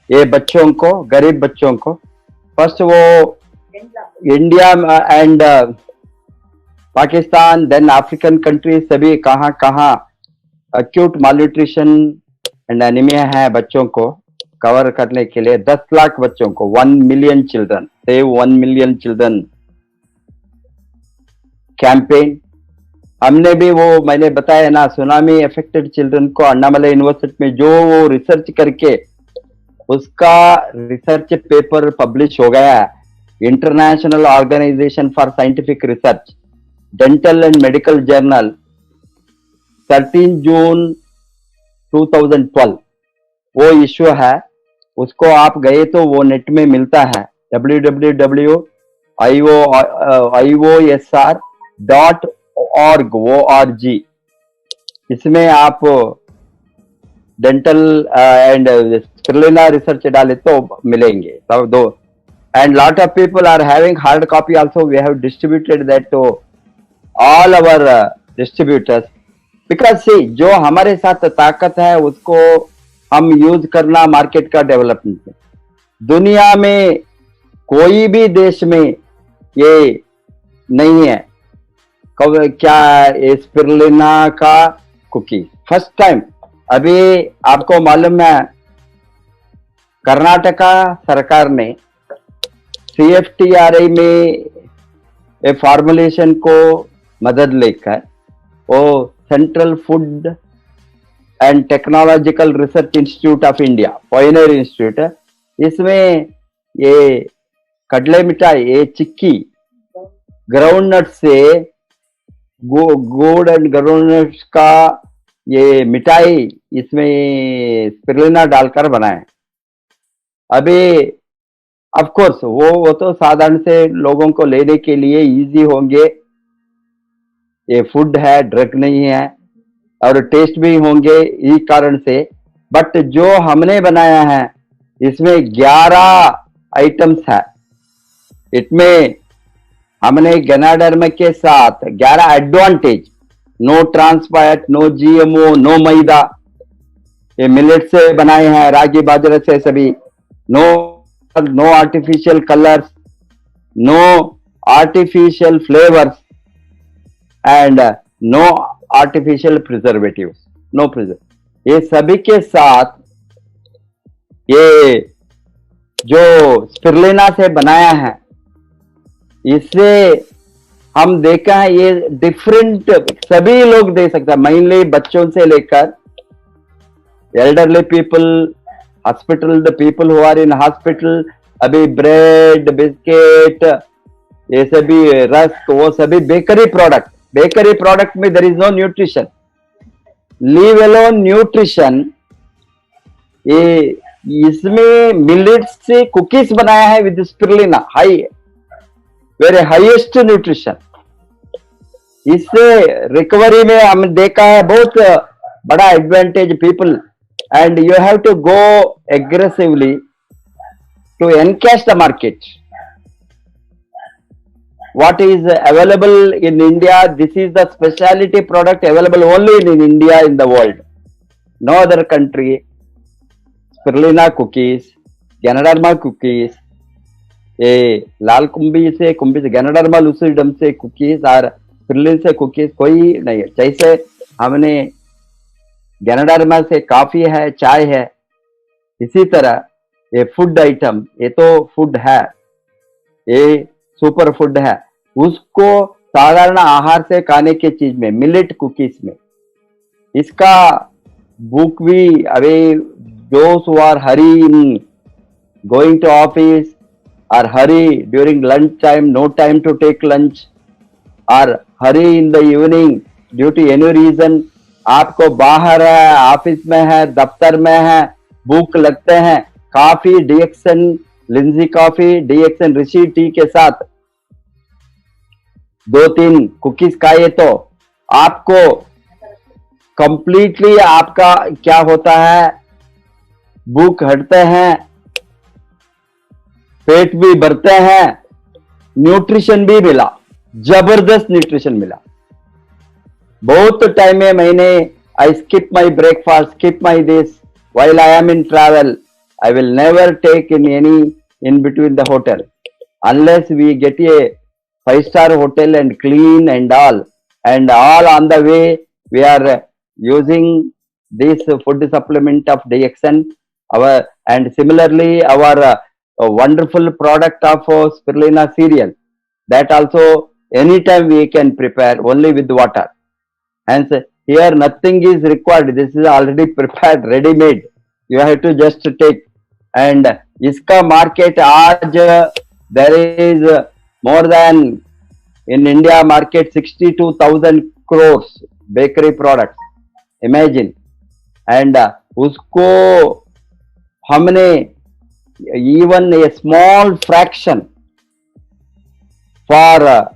ये बच्चों को, गरीब बच्चों को। फर्स्ट वो India and Pakistan, then African country, सभी कहाँ अक्यूट मालन्यूट्रिशन एंड एनीमिया है बच्चों को कवर करने के लिए 10 लाख बच्चों को, 1 million children, save 1 million children campaign. हमने भी वो मैंने बताया ना, सुनामी अफेक्टेड चिल्ड्रन को अन्नामलाई यूनिवर्सिटी में जो वो रिसर्च करके उसका रिसर्च पेपर पब्लिश हो गया, international organisation for scientific research, dental and medical journal, 13 June 2012 वो इश्यू है। उसको आप गए तो वो नेट में मिलता है, www.iosr.org। इसमें आप डेंटल एंड स्पिरुलिना रिसर्च डाले तो मिलेंगे सब दो। And lot of people are having hard copy also, we have distributed that to all our distributors, because see जो हमारे साथ ताकत है उसको हम यूज करना मार्केट का डेवलपमेंट में। दुनिया में कोई भी देश में ये नहीं है क्या स्पिरुलिना का कुकी, फर्स्ट टाइम। अभी आपको मालूम है कर्नाटका सरकार ने CFTRI में ए फॉर्मुलेशन को मदद लेकर वो central food and technological research institute of India, Pioneer institute है, इसमें ये कड़ले मिठाई, ये चिक्की ग्राउंडनट से गुड़ एंड ग्राउंडनट्स का ये मिठाई इसमें स्पिरुलिना डालकर बनाए। अभी ऑफ कोर्स वो तो साधारण से लोगों को लेने के लिए इजी होंगे, ये फूड है, ड्रग नहीं है, और टेस्ट भी होंगे इस कारण से। बट जो हमने बनाया है इसमें 11 आइटम्स है। इसमें हमने गनाडर्म के साथ 11 advantage, no trans fat, no GMO, no maida, ये मिलेट से बनाए हैं, रागी बाजरे से सभी, no artificial colours, no artificial flavours and no artificial preservatives, no preserve. ये सभी के साथ ये जो स्पिरुलिना से बनाया है, इससे हम देखा है ये डिफरेंट सभी लोग दे सकते हैं, मेनली बच्चों से लेकर elderly people, hospital, the people who are in hospital, अभी ब्रेड, बिस्किट, ये सभी रस्क, वो सभी बेकरी प्रोडक्ट में there is no nutrition, leave alone nutrition. ये इसमें मिलेट से कुकीज बनाया है with spirulina, high very highest nutrition. इससे रिकवरी में हम देखा है बहुत बड़ा advantage people, and you have to go aggressively to encash the market. What is available in India, this is the specialty product available only in India in the world, no other country. Spirulina cookies, Ganoderma cookies, ये लाल कुंभी से ganoderma lucidum से cookies और spirulina से cookies कोई नहीं है। जैसे हमने गैनोडर्मा से कॉफी है, चाय है, इसी तरह ये फूड आइटम, ये तो फूड है, ये सुपर फूड है, उसको साधारण आहार से खाने की चीज में, मिलेट कुकीज में, इसका बुक भी अभी those who are hurry in going to office or hurry during lunch time, no time to take lunch, or hurry in the evening due to any reason, आपको बाहर है, ऑफिस में है, दफ्तर में है, भूख लगते हैं, कॉफी डीएक्सन, लिंजी कॉफी, डीएक्सन ऋषि टी के साथ 2-3 कुकीज खाइए तो आपको कंप्लीटली आपका क्या होता है, भूख हटते हैं, पेट भी भरते हैं, न्यूट्रिशन भी मिला, जबरदस्त न्यूट्रिशन मिला। बहुत टाइम में मैंने I skip my breakfast, skip my this while I am in travel, I will never take in any in between the hotel unless we get a 5-star hotel and clean and all on the way we are using this food supplement of DXN, and similarly our wonderful product of spirulina cereal, that also anytime we can prepare only with water. Hence here nothing is required, this is already prepared, ready made, you have to just take. And iska market aaj there is more than in India market 62,000 crores bakery products, imagine. And usko हमने even a small fraction for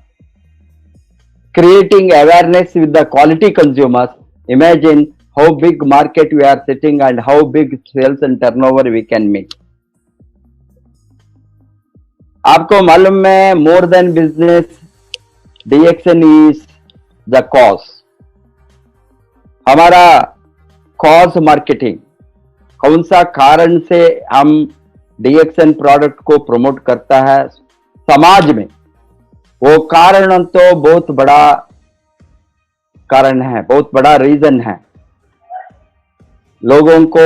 creating awareness with the quality consumers. Imagine how big market we are sitting and how big sales and turnover we can make. आपको मालूम है, more than business, DXN is the cause. हमारा cause marketing, कौन सा कारण से हम DXN product को प्रमोट करता है समाज में, वो कारण तो बहुत बड़ा कारण है, बहुत बड़ा रीजन है। लोगों को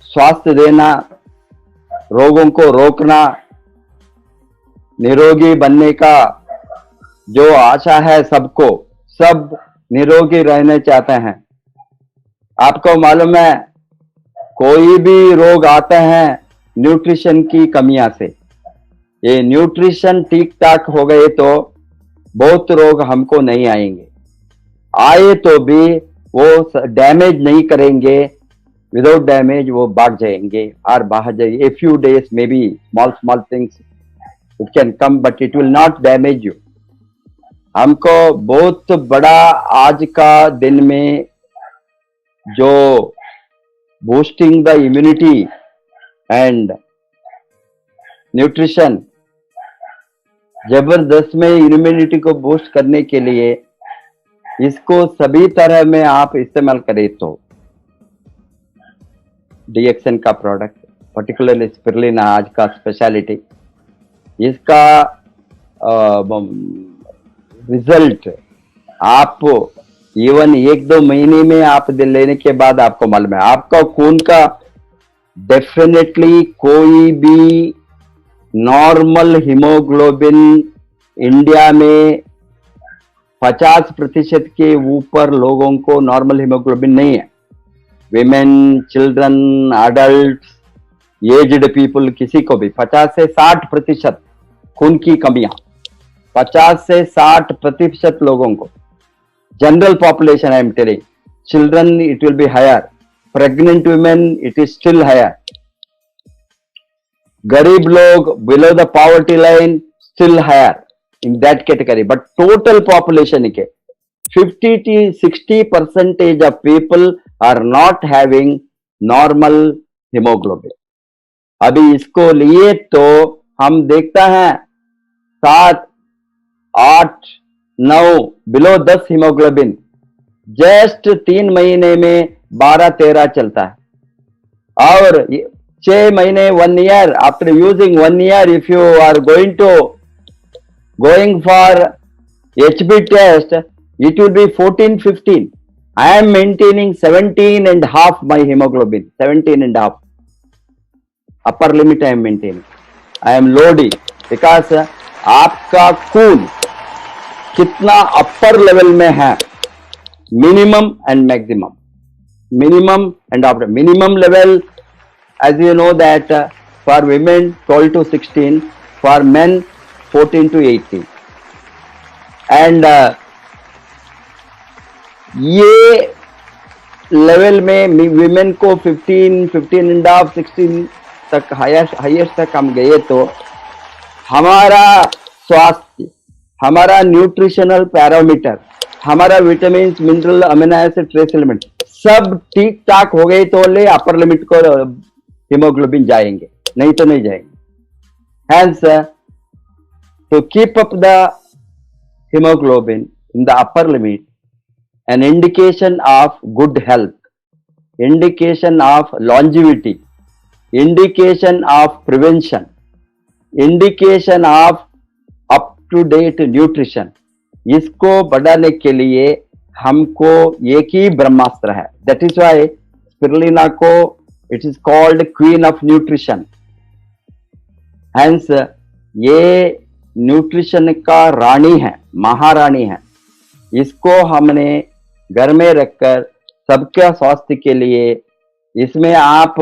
स्वास्थ्य देना, रोगों को रोकना, निरोगी बनने का जो आशा है सबको, सब निरोगी रहना चाहते हैं। आपको मालूम है कोई भी रोग आते हैं न्यूट्रिशन की कमियां से। ये न्यूट्रिशन ठीक ठाक हो गए तो बहुत रोग हमको नहीं आएंगे, आए तो भी वो डैमेज नहीं करेंगे, विदाउट डैमेज वो भाग जाएंगे और बाहर जाएंगे. A few days may be small things it can come but it will not damage you. हमको बहुत बड़ा आज का दिन में जो boosting the immunity and nutrition, जबरदस्त में इम्यूनिटी को बूस्ट करने के लिए इसको सभी तरह में आप इस्तेमाल करें तो डीएक्सएन का प्रोडक्ट, पर्टिकुलरली स्पिरुलिना आज का स्पेशलिटी, इसका रिजल्ट आप इवन 1-2 महीने में आप लेने के बाद आपको मालूम है, आपका खून का डेफिनेटली कोई भी नॉर्मल हीमोग्लोबिन इंडिया में 50% के ऊपर लोगों को नॉर्मल हीमोग्लोबिन नहीं है. Women, children, adult, aged people, किसी को भी 50 से 60% खून की कमियां, 50 से 60% लोगों को. General population I am telling, children it will be higher, pregnant women it is still higher, गरीब लोग below the poverty line still higher in that category, but total population के 50 to 60% of people are not having normal hemoglobin. अभी इसको लिए तो हम देखता है 7, 8, 9 बिलो 10 हीमोग्लोबिन जस्ट 3 महीने में 12-13 चलता है. और 6 महीने 1 year, after using 1 year if you are going for HB test, it will be 14-15. I am maintaining 17.5 my hemoglobin, 17.5. Upper limit I am maintaining. I am loading because आपका खून कितना upper level में है, minimum and maximum, minimum and after minimum level, as you know that for women 12 to 16, for men 14 to 18. And ये level में women को 15.5, 16 तक highest तक हम गए तो हमारा स्वास्थ्य, हमारा न्यूट्रिशनल पैरामीटर, हमारा vitamin, mineral, amino acid, trace element सब ठीक ठाक हो गए तो ले अपर लिमिट को हीमोग्लोबिन जाएंगे, नहीं तो नहीं जाएंगे. Hence, to keep up the hemoglobin in the upper limit, an indication of good health, indication of longevity, indication of prevention, indication of up to date nutrition, इसको बढ़ाने के लिए हमको एक ही ब्रह्मास्त्र है. That is why स्पिरुलिना को it is called queen of nutrition. Hence, ये nutrition का रानी है, महारानी है. इसको हमने घर में रखकर सबके स्वास्थ्य के लिए, इसमें आप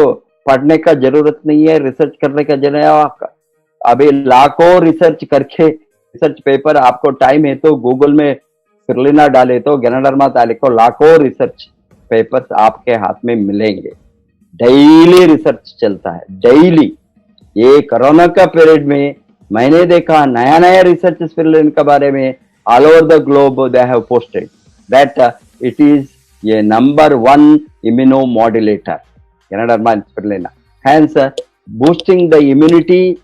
पढ़ने का जरूरत नहीं है, रिसर्च करने का जरूरत है. अभी लाखों रिसर्च करके, रिसर्च पेपर आपको टाइम है तो गूगल में स्पिरुलिना डाले तो गैनोडर्मा डाले को लाखों रिसर्च पेपर्स आपके हाथ में मिलेंगे. डेली रिसर्च चलता है, डेली. ये कोरोना का पीरियड में मैंने देखा नया नया रिसर्च स्पिरुलिना के बारे में all over the globe they have posted that it is ये number 1 immunomodulator ganoderma spirulina. Hence, boosting the immunity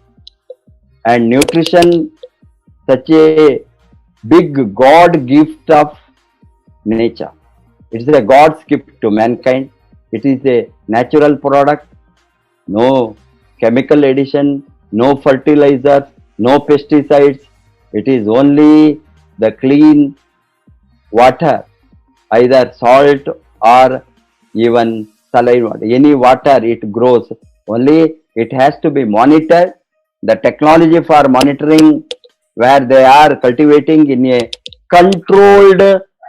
and nutrition, such a big God gift of nature. It is a God's gift to mankind. It is a natural product, no chemical addition, no fertilizers, no pesticides. It is only the clean water, either salt or even saline water. Any water it grows. Only it has to be monitored. The technology for monitoring, where they are cultivating in a controlled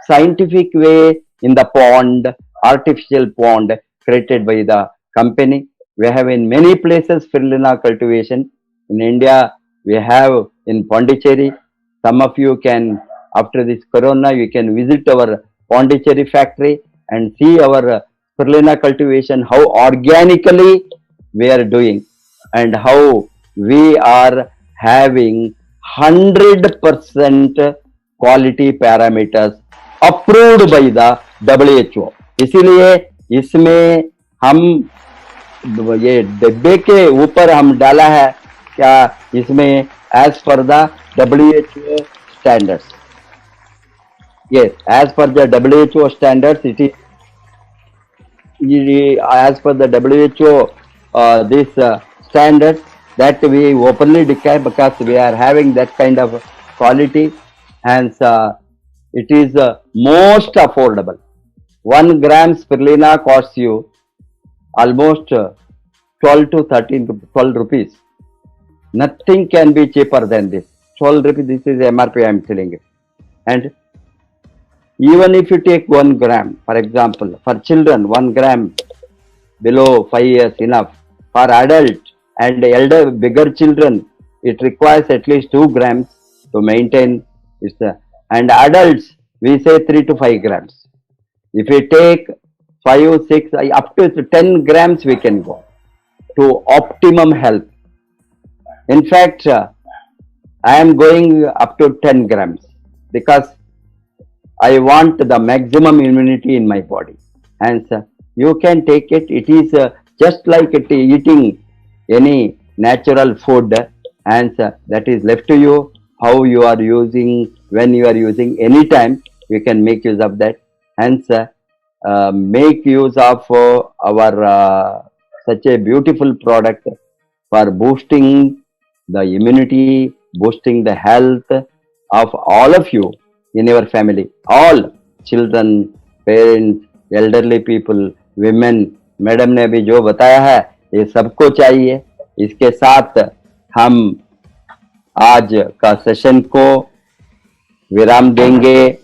scientific way in the pond, artificial pond created by the company. We have in many places spirulina cultivation. In India, we have in Pondicherry. Some of you can, after this corona, you can visit our Pondicherry factory and see our spirulina cultivation, how organically we are doing, and how we are having 100% quality parameters approved by the WHO. इसीलिए इसमें हम ये डिब्बे के ऊपर हम डाला है क्या, इसमें as per the WHO standards. Yes, as per the WHO standards, it is as per the WHO this standard that we openly declare, because we are having that kind of quality, hence it is most affordable. 1 gram spirulina costs you almost 12 to 12 rupees. Nothing can be cheaper than this. 12 rupees, this is MRP I am telling you. And even if you take 1 gram, for example, for children, 1 gram below 5 years enough. For adult and elder, bigger children, it requires at least 2 grams to maintain. And adults, we say 3 to 5 grams. If we take 5, 6, up to 10 grams, we can go to optimum health. In fact, I am going up to 10 grams because I want the maximum immunity in my body. And you can take it. It is just like eating any natural food, and that is left to you. How you are using, when you are using, anytime you can make use of that. Hence, make use of our such a beautiful product for boosting the immunity, boosting the health of all of you in your family. All children, parents, elderly people, women. Madam ने अभी जो बताया है ये सबको चाहिए. इसके साथ हम आज का सेशन को विराम देंगे.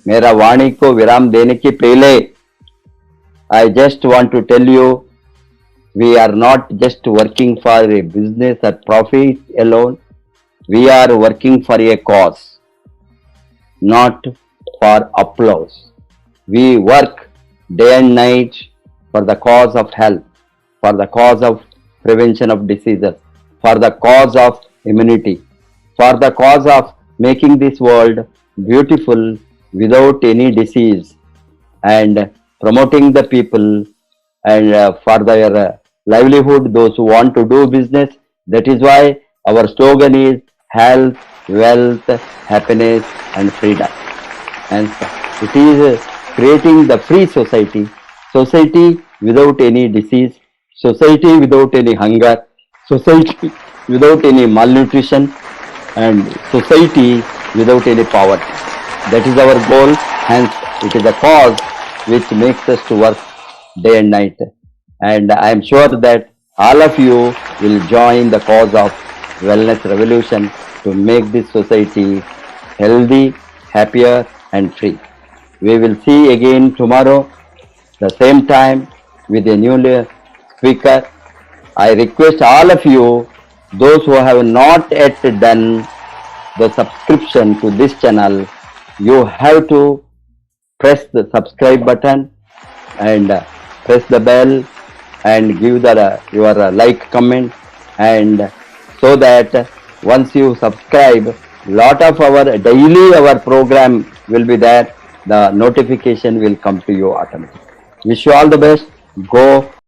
मेरा वाणी को विराम देने के पहले I just want to tell you, we are not just working for a business or profit alone. We are working for a cause, not for applause. We work day and night for the cause of health, for the cause of prevention of diseases, for the cause of immunity, for the cause of making this world beautiful without any disease, and promoting the people, and for their livelihood, those who want to do business. That is why our slogan is health, wealth, happiness and freedom. And it is creating the free society, society without any disease, society without any hunger, society without any malnutrition, and society without any poverty. That is our goal. Hence, it is a cause which makes us to work day and night. And I am sure that all of you will join the cause of wellness revolution to make this society healthy, happier and free. We will see again tomorrow, the same time, with a new speaker. I request all of you, those who have not yet done the subscription to this channel, you have to press the subscribe button and press the bell and give the your like, comment, and so that once you subscribe, lot of our daily program will be there. The notification will come to you automatically. Wish you all the best. Go